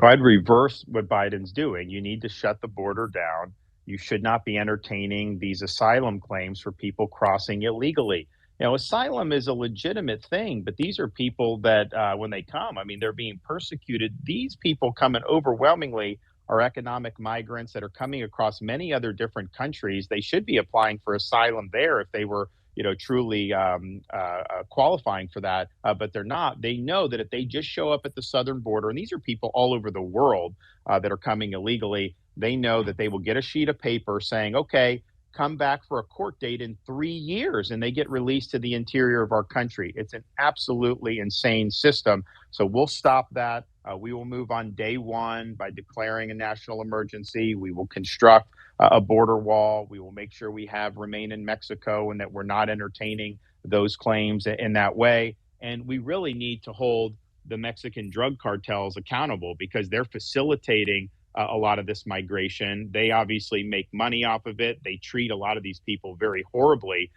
Well, I'd reverse what Biden's doing. You need to shut the border down. You should not be entertaining these asylum claims for people crossing illegally. Asylum is a legitimate thing, but these are people that when they come, I mean, they're being persecuted. These people coming overwhelmingly are economic migrants that are coming across many other different countries. They should be applying for asylum there if they were truly qualifying for that, but they're not. They know that if they just show up at the southern border, and these are people all over the world that are coming illegally, they know that they will get a sheet of paper saying, okay, come back for a court date in 3 years, and they get released to the interior of our country. It's an absolutely insane system. So we'll stop that. We will move on day one by declaring a national emergency. We will construct a border wall. We will make sure we have remain in Mexico and that we're not entertaining those claims in that way. And we really need to hold the Mexican drug cartels accountable, because they're facilitating a lot of this migration. They obviously make money off of it. They treat a lot of these people very horribly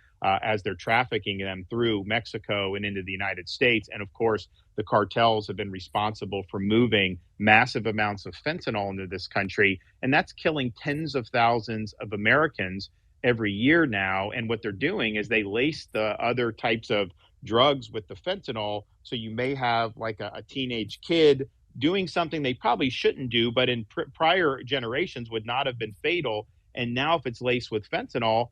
as they're trafficking them through Mexico and into the United States. And of course, the cartels have been responsible for moving massive amounts of fentanyl into this country. And that's killing tens of thousands of Americans every year now. And what they're doing is they lace the other types of drugs with the fentanyl. So you may have like a teenage kid doing something they probably shouldn't do, but in prior generations would not have been fatal. And now if it's laced with fentanyl,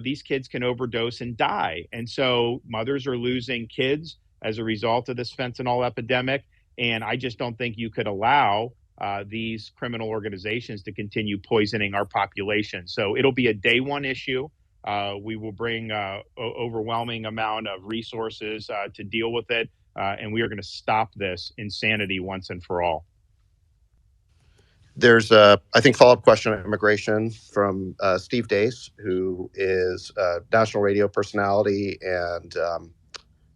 these kids can overdose and die. And so mothers are losing kids as a result of this fentanyl epidemic. And I just don't think you could allow these criminal organizations to continue poisoning our population. So it'll be a day one issue. We will bring overwhelming amount of resources to deal with it. And we are going to stop this insanity once and for all.
There's a, I think, follow-up question on immigration from Steve Dace, who is a national radio personality and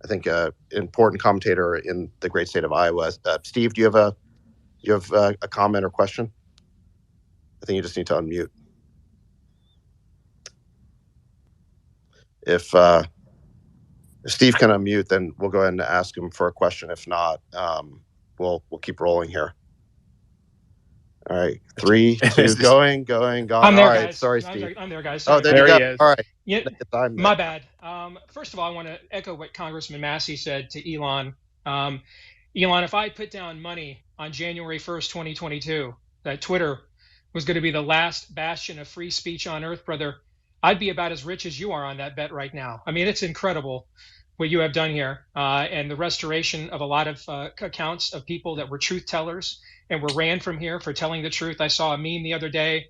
I think an important commentator in the great state of Iowa. Steve, do you have a comment or question? I think you just need to unmute. If Steve can unmute, then we'll go ahead and ask him for a question. If not, we'll keep rolling here. All right, 3, 2, going, gone.
I'm there,
All right,
guys.
sorry, Steve.
I'm there, guys.
Oh,
Sorry
there
about
you
There
go.
he is.
All right.
Yeah,
I'm
my bad. First of all, I want to echo what Congressman Massey said to Elon. Elon, if I put down money on January 1st, 2022, that Twitter was going to be the last bastion of free speech on earth, brother, I'd be about as rich as you are on that bet right now. I mean, it's incredible what you have done here, and the restoration of a lot of accounts of people that were truth tellers and were ran from here for telling the truth. I saw a meme the other day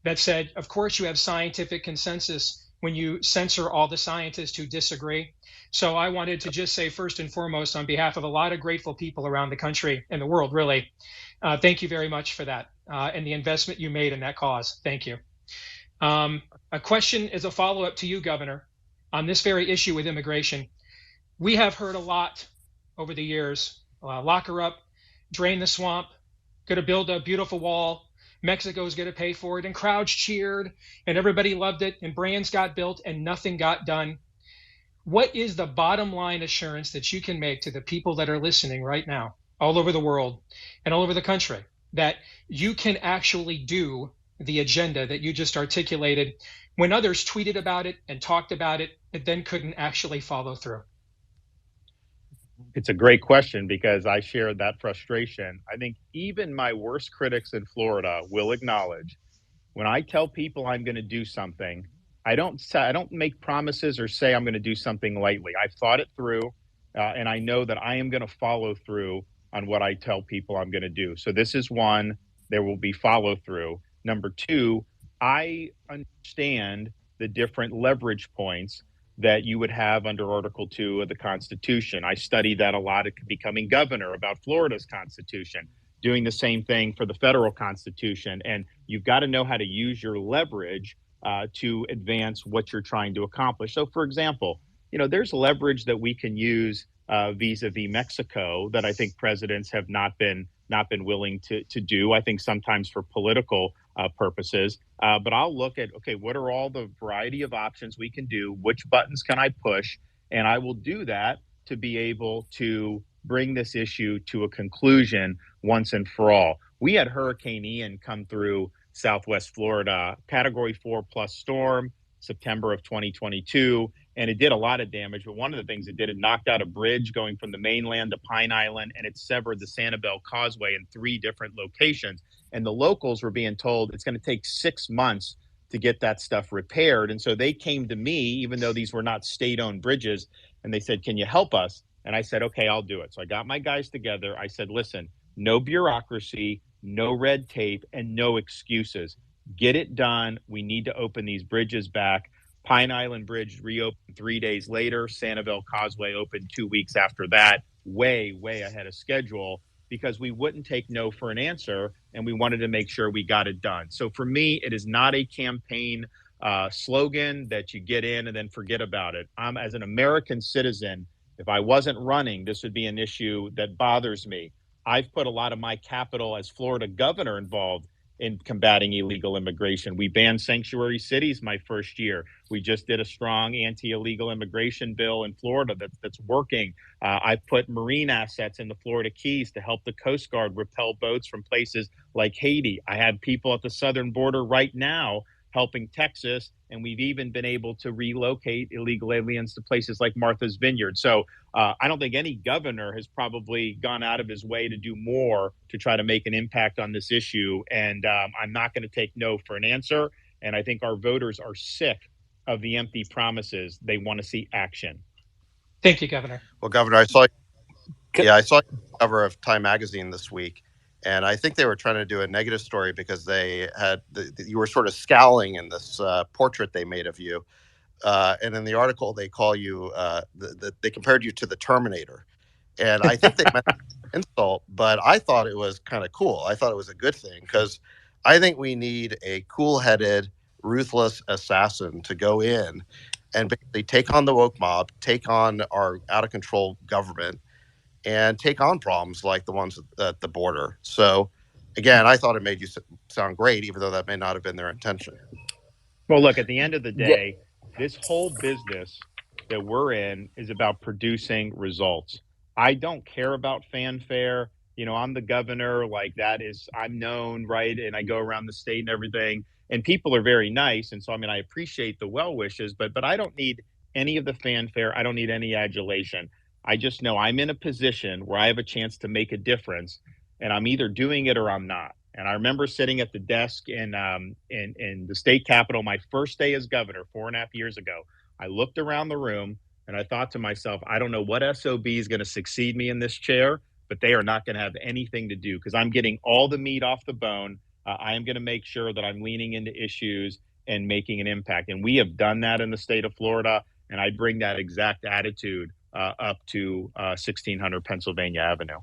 that said, of course, you have scientific consensus when you censor all the scientists who disagree. So I wanted to just say, first and foremost, on behalf of a lot of grateful people around the country and the world, really, thank you very much for that and the investment you made in that cause. Thank you. A question is a follow-up to you, Governor, on this very issue with immigration. We have heard a lot over the years, lock her up, drain the swamp, going to build a beautiful wall, Mexico's going to pay for it, and crowds cheered, and everybody loved it, and brands got built, and nothing got done. What is the bottom line assurance that you can make to the people that are listening right now, all over the world and all over the country, that you can actually do the agenda that you just articulated when others tweeted about it and talked about it, but then couldn't actually follow through?
It's a great question because I share that frustration. I think even my worst critics in Florida will acknowledge when I tell people I'm going to do something, I don't make promises or say I'm going to do something lightly. I've thought it through, and I know that I am going to follow through on what I tell people I'm going to do. So this is one. There will be follow through. Number two, I understand the different leverage points that you would have under Article 2 of the Constitution. I studied that a lot at becoming governor about Florida's Constitution, doing the same thing for the federal Constitution. And you've got to know how to use your leverage to advance what you're trying to accomplish. So, for example, there's leverage that we can use vis-a-vis Mexico that I think presidents have not been willing to do. I think sometimes for political purposes. But I'll look at, okay, what are all the variety of options we can do? Which buttons can I push? And I will do that to be able to bring this issue to a conclusion once and for all. We had Hurricane Ian come through Southwest Florida, Category 4 plus storm, September of 2022. And it did a lot of damage. But one of the things it did, it knocked out a bridge going from the mainland to Pine Island, and it severed the Sanibel Causeway in 3 different locations. And the locals were being told it's going to take 6 months to get that stuff repaired. And so they came to me, even though these were not state-owned bridges, and they said, can you help us? And I said, okay, I'll do it. So I got my guys together. I said, listen, no bureaucracy, no red tape, and no excuses. Get it done. We need to open these bridges back. Pine Island Bridge reopened 3 days later. Sanibel Causeway opened 2 weeks after that, way, way ahead of schedule, because we wouldn't take no for an answer, and we wanted to make sure we got it done. So for me, it is not a campaign slogan that you get in and then forget about it. As an American citizen, if I wasn't running, this would be an issue that bothers me. I've put a lot of my capital as Florida governor involved in combating illegal immigration. We banned sanctuary cities my first year. We just did a strong anti-illegal immigration bill in Florida that's working. I've put marine assets in the Florida Keys to help the Coast Guard repel boats from places like Haiti. I have people at the southern border right now helping Texas, and we've even been able to relocate illegal aliens to places like Martha's Vineyard. So I don't think any governor has probably gone out of his way to do more to try to make an impact on this issue. And I'm not going to take no for an answer. And I think our voters are sick of the empty promises. They want to see action.
Thank you, Governor.
Well, Governor, I saw the cover of Time Magazine this week. And I think they were trying to do a negative story because they had you were sort of scowling in this portrait they made of you, and in the article they call you they compared you to the Terminator, and I think they meant insult, but I thought it was kind of cool. I thought it was a good thing because I think we need a cool-headed, ruthless assassin to go in and basically take on the woke mob, take on our out-of-control government, and take on problems like the ones at the border. So, again, I thought it made you sound great, even though that may not have been their intention.
Well, look, at the end of the
Yeah,
day, this whole business that we're in is about producing results. I don't care about fanfare. You know, I'm the governor, like that is, I'm known, right? And I go around the state and everything, and people are very nice. And so, I mean, I appreciate the well wishes, but I don't need any of the fanfare. I don't need any adulation. I just know I'm in a position where I have a chance to make a difference, and I'm either doing it or I'm not. And I remember sitting at the desk in the state capitol my first day as governor 4.5 years ago. I looked around the room and I thought to myself, I don't know what SOB is going to succeed me in this chair, but they are not going to have anything to do because I'm getting all the meat off the bone. I am going to make sure that I'm leaning into issues and making an impact. And we have done that in the state of Florida. And I bring that exact attitude up to 1600 Pennsylvania Avenue.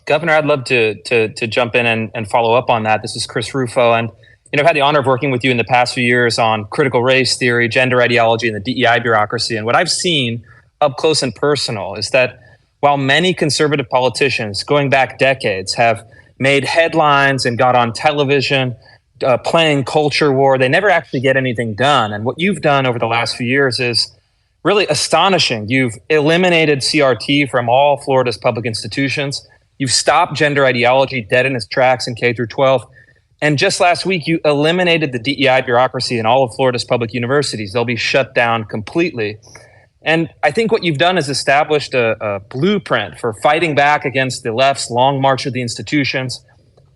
Governor, I'd love to jump in and follow up on that. This is Chris Rufo, and I've had the honor of working with you in the past few years on critical race theory, gender ideology, and the DEI bureaucracy. And what I've seen up close and personal is that while many conservative politicians, going back decades, have made headlines and got on television playing culture war, they never actually get anything done. And what you've done over the last few years is really astonishing. You've eliminated CRT from all Florida's public institutions. You've stopped gender ideology dead in its tracks in K through 12. And just last week, you eliminated the DEI bureaucracy in all of Florida's public universities. They'll be shut down completely. And I think what you've done is established a blueprint for fighting back against the left's long march of the institutions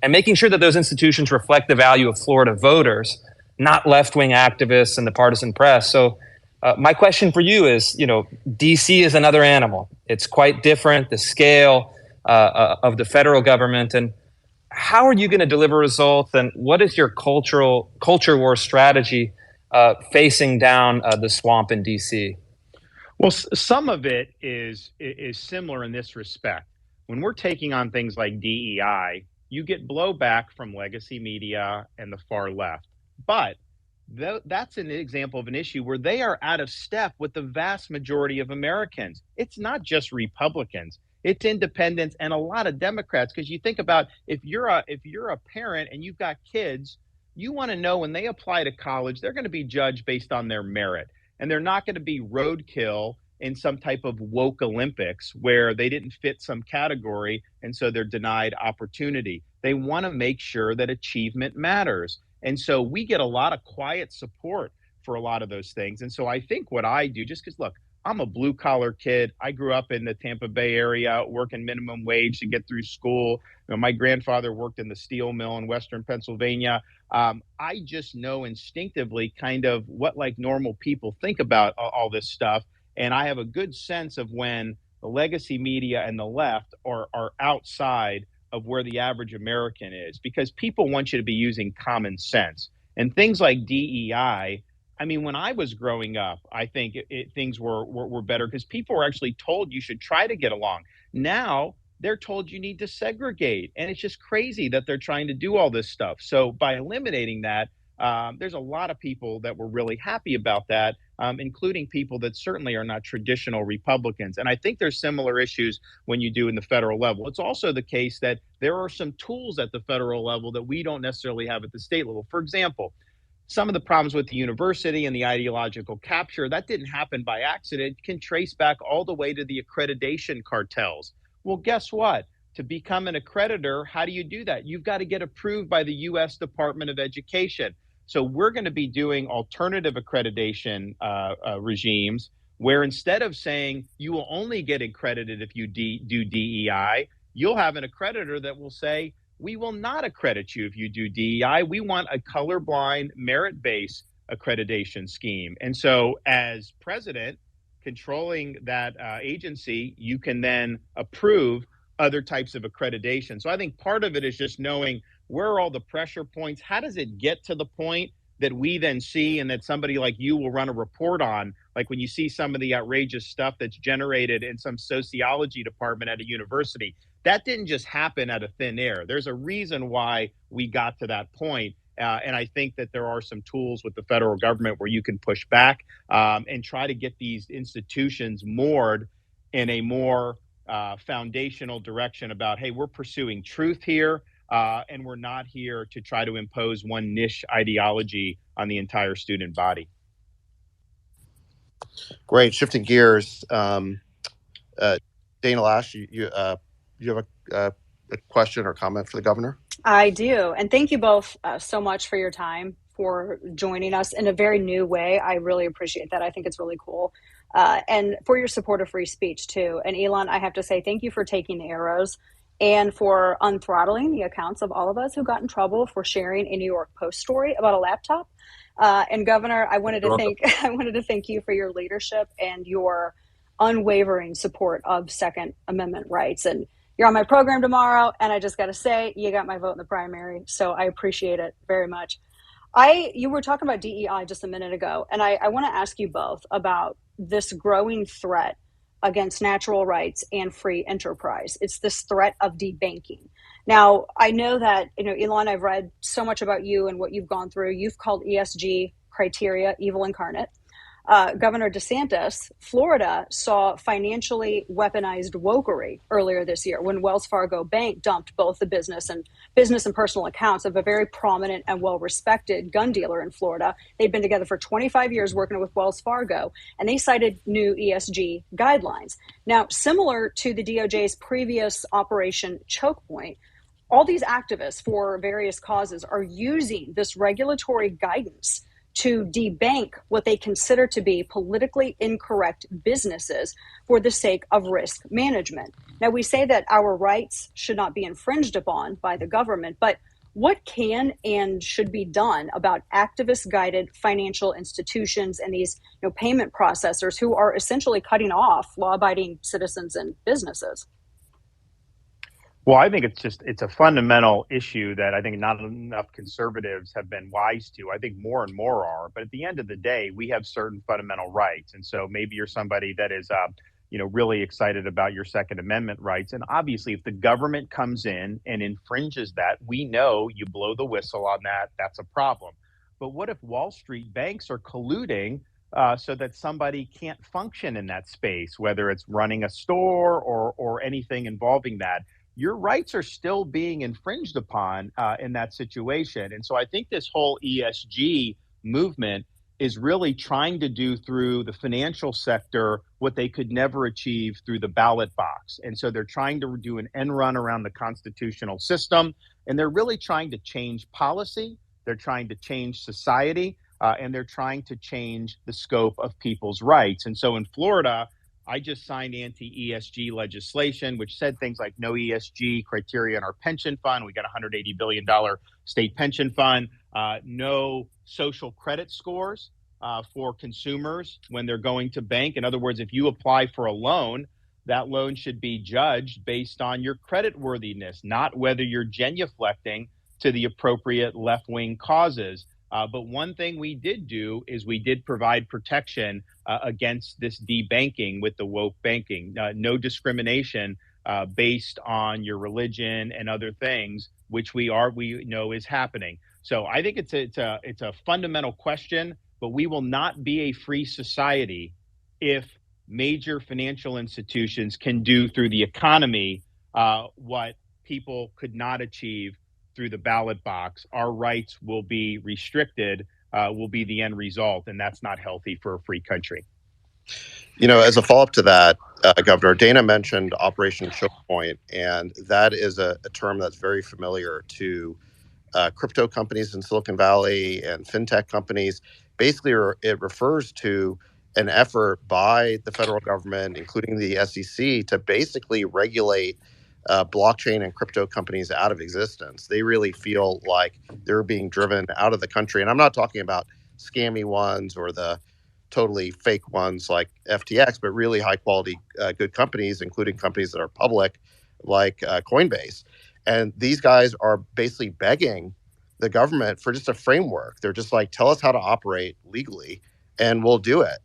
and making sure that those institutions reflect the value of Florida voters, not left-wing activists and the partisan press. So my question for you is, DC is another animal. It's quite different, the scale of the federal government. And how are you going to deliver results? And what is your culture war strategy facing down the swamp in DC?
Well, some of it is similar in this respect. When we're taking on things like DEI, you get blowback from legacy media and the far left. But that's an example of an issue where they are out of step with the vast majority of Americans. It's not just Republicans. It's independents and a lot of Democrats. Because you think about if you're a parent and you've got kids, you want to know when they apply to college, they're going to be judged based on their merit. And they're not going to be roadkill in some type of woke Olympics where they didn't fit some category and so they're denied opportunity. They want to make sure that achievement matters. And so we get a lot of quiet support for a lot of those things. And so I think what I do, just because, look, I'm a blue collar kid. I grew up in the Tampa Bay area, working minimum wage to get through school. My grandfather worked in the steel mill in Western Pennsylvania. I just know instinctively kind of what like normal people think about all this stuff. And I have a good sense of when the legacy media and the left are outside of where the average American is, because people want you to be using common sense. And things like DEI, I mean, when I was growing up, I think things were better because people were actually told you should try to get along. Now they're told you need to segregate. And it's just crazy that they're trying to do all this stuff. So by eliminating that, there's a lot of people that were really happy about that, including people that certainly are not traditional Republicans. And I think there's similar issues when you do in the federal level. It's also the case that there are some tools at the federal level that we don't necessarily have at the state level. For example, some of the problems with the university and the ideological capture, that didn't happen by accident, can trace back all the way to the accreditation cartels. Well, guess what? To become an accreditor, how do you do that? You've got to get approved by the U.S. Department of Education. So we're going to be doing alternative accreditation regimes where instead of saying you will only get accredited if you do DEI, you'll have an accreditor that will say, we will not accredit you if you do DEI. We want a colorblind, merit-based accreditation scheme. And so as president, controlling that agency, you can then approve other types of accreditation. So I think part of it is just knowing where are all the pressure points? How does it get to the point that we then see and that somebody like you will run a report on Like when you see some of the outrageous stuff that's generated in some sociology department at a university, that didn't just happen out of thin air. There's a reason why we got to that point. And I think that there are some tools with the federal government where you can push back and try to get these institutions moored in a more foundational direction about, hey, we're pursuing truth here, and we're not here to try to impose one niche ideology on the entire student body.
Great. Shifting gears, Dana Lash, you have a question or comment for the governor?
I do. And thank you both so much for your time, for joining us in a very new way. I really appreciate that. I think it's really cool. And for your support of free speech, too. And Elon, I have to say thank you for taking the arrows and for unthrottling the accounts of all of us who got in trouble for sharing a New York Post story about a laptop. And Governor, I wanted to thank you for your leadership and your unwavering support of Second Amendment rights. And you're on my program tomorrow, and I just got to say, you got my vote in the primary, so I appreciate it very much. You were talking about DEI just a minute ago, and I want to ask you both about this growing threat against natural rights and free enterprise. It's this threat of debanking. Now, I know that, Elon, I've read so much about you and what you've gone through. You've called ESG criteria evil incarnate. Governor DeSantis, Florida, saw financially weaponized wokery earlier this year when Wells Fargo Bank dumped both the business and personal accounts of a very prominent and well-respected gun dealer in Florida. They'd been together for 25 years working with Wells Fargo, and they cited new ESG guidelines. Now, similar to the DOJ's previous Operation Choke Point, all these activists for various causes are using this regulatory guidance to debank what they consider to be politically incorrect businesses for the sake of risk management. Now, we say that our rights should not be infringed upon by the government, but what can and should be done about activist-guided financial institutions and these payment processors who are essentially cutting off law-abiding citizens and businesses?
Well, I think it's a fundamental issue that I think not enough conservatives have been wise to. I think more and more are. But at the end of the day, we have certain fundamental rights. And so maybe you're somebody that is, really excited about your Second Amendment rights. And obviously, if the government comes in and infringes that, we know you blow the whistle on that. That's a problem. But what if Wall Street banks are colluding so that somebody can't function in that space, whether it's running a store or anything involving that? Your rights are still being infringed upon in that situation. And so I think this whole ESG movement is really trying to do through the financial sector what they could never achieve through the ballot box. And so they're trying to do an end run around the constitutional system, and they're really trying to change policy. They're trying to change society, and they're trying to change the scope of people's rights. And so in Florida, I just signed anti-ESG legislation, which said things like no ESG criteria in our pension fund. We got a $180 billion state pension fund. No social credit scores for consumers when they're going to bank. In other words, if you apply for a loan, that loan should be judged based on your credit worthiness, not whether you're genuflecting to the appropriate left-wing causes. But one thing we did do is we did provide protection against this debanking with the woke banking. No discrimination based on your religion and other things, which we know is happening. So I think it's a fundamental question, but we will not be a free society if major financial institutions can do through the economy what people could not achieve through the ballot box. Our rights will be restricted, will be the end result, and that's not healthy for a free country.
As a follow-up to that, Governor, Dana mentioned Operation Choke Point, and that is a term that's very familiar to crypto companies in Silicon Valley and fintech companies. Basically, it refers to an effort by the federal government, including the SEC, to basically regulate blockchain and crypto companies out of existence. They really feel like they're being driven out of the country. And I'm not talking about scammy ones or the totally fake ones like FTX, but really high quality, good companies, including companies that are public like Coinbase. And these guys are basically begging the government for just a framework. They're just like, tell us how to operate legally and we'll do it.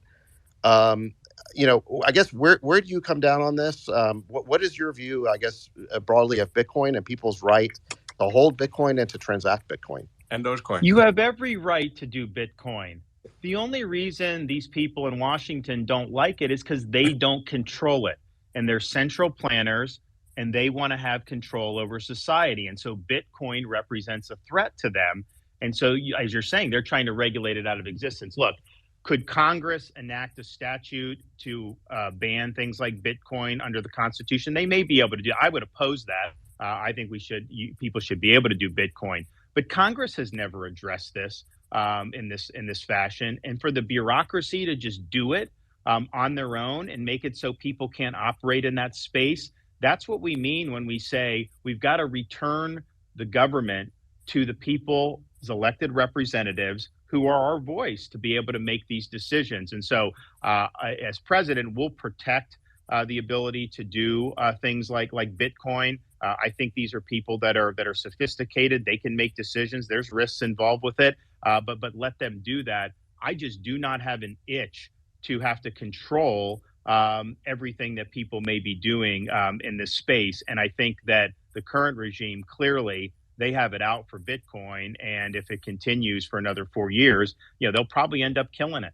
I guess where do you come down on this? What is your view, I guess, broadly of Bitcoin and people's right to hold Bitcoin and to transact Bitcoin?
And Dogecoin.
You have every right to do Bitcoin. The only reason these people in Washington don't like it is because they don't control it. And they're central planners and they want to have control over society. And so Bitcoin represents a threat to them. And so, as you're saying, they're trying to regulate it out of existence. Look, could Congress enact a statute to ban things like Bitcoin under the Constitution? They may be able to do. I would oppose that. I think people should be able to do Bitcoin. But Congress has never addressed this in this fashion, and for the bureaucracy to just do it on their own and make it so people can't operate in that space. That's what we mean when we say we've got to return the government to the people's elected representatives who are our voice to be able to make these decisions. And so, as president, we'll protect the ability to do things like Bitcoin. I think these are people that are sophisticated. They can make decisions. There's risks involved with it, but let them do that. I just do not have an itch to have to control everything that people may be doing in this space. And I think that the current regime, clearly, they have it out for Bitcoin. And if it continues for another 4 years, they'll probably end up killing it.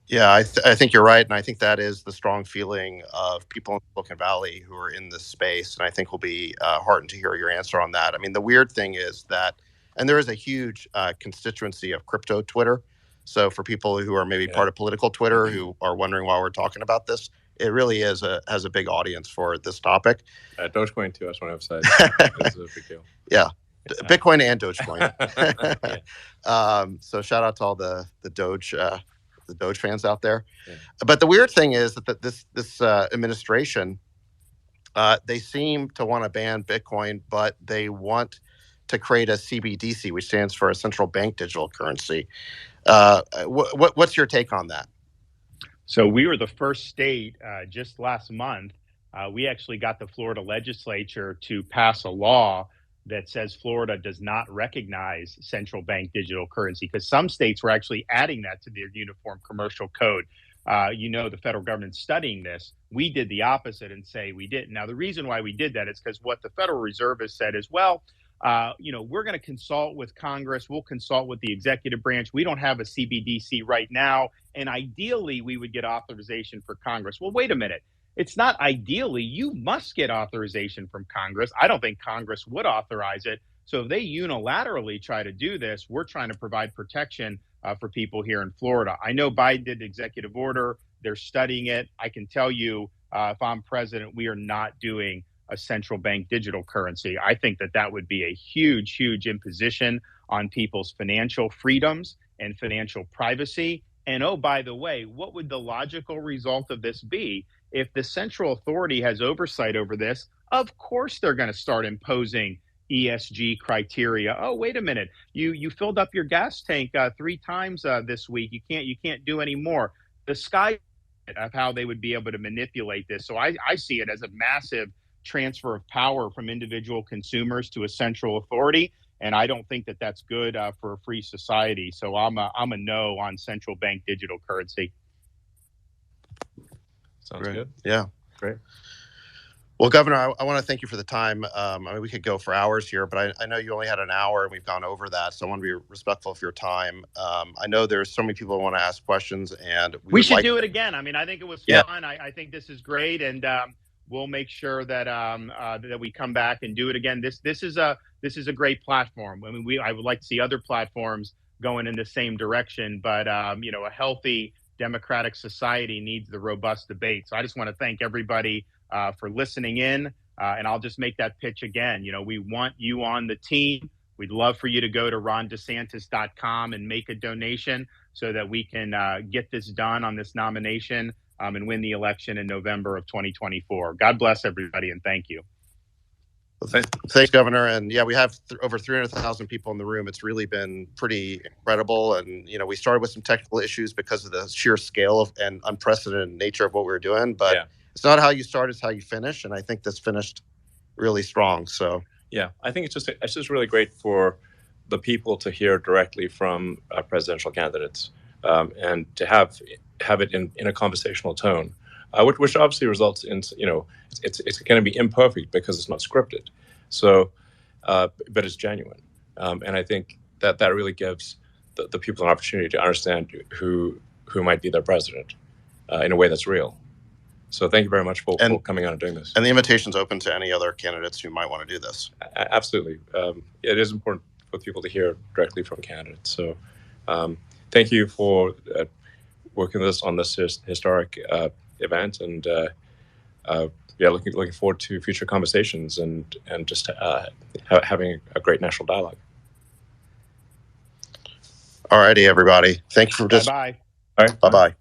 Yeah, I think you're right. And I think that is the strong feeling of people in Silicon Valley who are in this space. And I think we'll be heartened to hear your answer on that. I mean, the weird thing is that, and there is a huge constituency of crypto Twitter. So for people who are maybe part of political Twitter who are wondering why we're talking about this, it really has a big audience for this topic.
Dogecoin too, I just want to emphasize. It's a big deal.
Yeah. Bitcoin and Dogecoin. So shout out to all the Doge fans out there. Yeah. But the weird thing is that this administration, they seem to want to ban Bitcoin, but they want to create a CBDC, which stands for a central bank digital currency. What's your take on that?
So we were the first state just last month. We actually got the Florida legislature to pass a law that says Florida does not recognize central bank digital currency, because some states were actually adding that to their uniform commercial code. The federal government's studying this. We did the opposite and say we didn't. Now, the reason why we did that is because what the Federal Reserve has said is, we're going to consult with Congress. We'll consult with the executive branch. We don't have a CBDC right now. And ideally, we would get authorization for Congress. Well, wait a minute. It's not ideally. You must get authorization from Congress. I don't think Congress would authorize it. So if they unilaterally try to do this, we're trying to provide protection for people here in Florida. I know Biden did the executive order. They're studying it. I can tell you, if I'm president, we are not doing a central bank digital currency. I think that would be a huge, huge imposition on people's financial freedoms and financial privacy. And oh, by the way, what would the logical result of this be? If the central authority has oversight over this, of course they're going to start imposing ESG criteria. Oh, wait a minute. You filled up your gas tank 3 times this week. You can't do any more. The sky of how they would be able to manipulate this. So I see it as a massive transfer of power from individual consumers to a central authority. And I don't think that that's good for a free society. So I'm a no on central bank digital currency.
Sounds
Great.
Good.
Yeah.
Great.
Well, Governor, I want to thank you for the time. We could go for hours here, but I know you only had an hour and we've gone over that. So I want to be respectful of your time. I know there's so many people who want to ask questions, and we
should do it again. I mean, I think it was fun. I think this is great. And we'll make sure that that we come back and do it again. This is a great platform. I mean, I would like to see other platforms going in the same direction, but a healthy democratic society needs the robust debate. So I just want to thank everybody for listening in, and I'll just make that pitch again. We want you on the team. We'd love for you to go to rondesantis.com and make a donation so that we can get this done on this nomination and win the election in November of 2024. God bless everybody, and thank you.
Well, thanks, Governor. And yeah, we have over 300,000 people in the room. It's really been pretty incredible. And, we started with some technical issues because of the sheer scale of and unprecedented nature of what we were doing. But it's not how you start, it's how you finish. And I think this finished really strong. So,
yeah, I think it's just really great for the people to hear directly from presidential candidates. and to have it in a conversational tone, which obviously results in, it's going to be imperfect because it's not scripted. So, but it's genuine, and I think that really gives the people an opportunity to understand who might be their president in a way that's real. So thank you very much for coming on and doing this.
And the invitation's open to any other candidates who might want to do this.
Absolutely. It is important for people to hear directly from candidates. So thank you for working with us on this historic event. And looking forward to future conversations and just having a great national dialogue.
All righty, everybody. Thank you for just.
Bye-bye.
All right.
Bye-bye.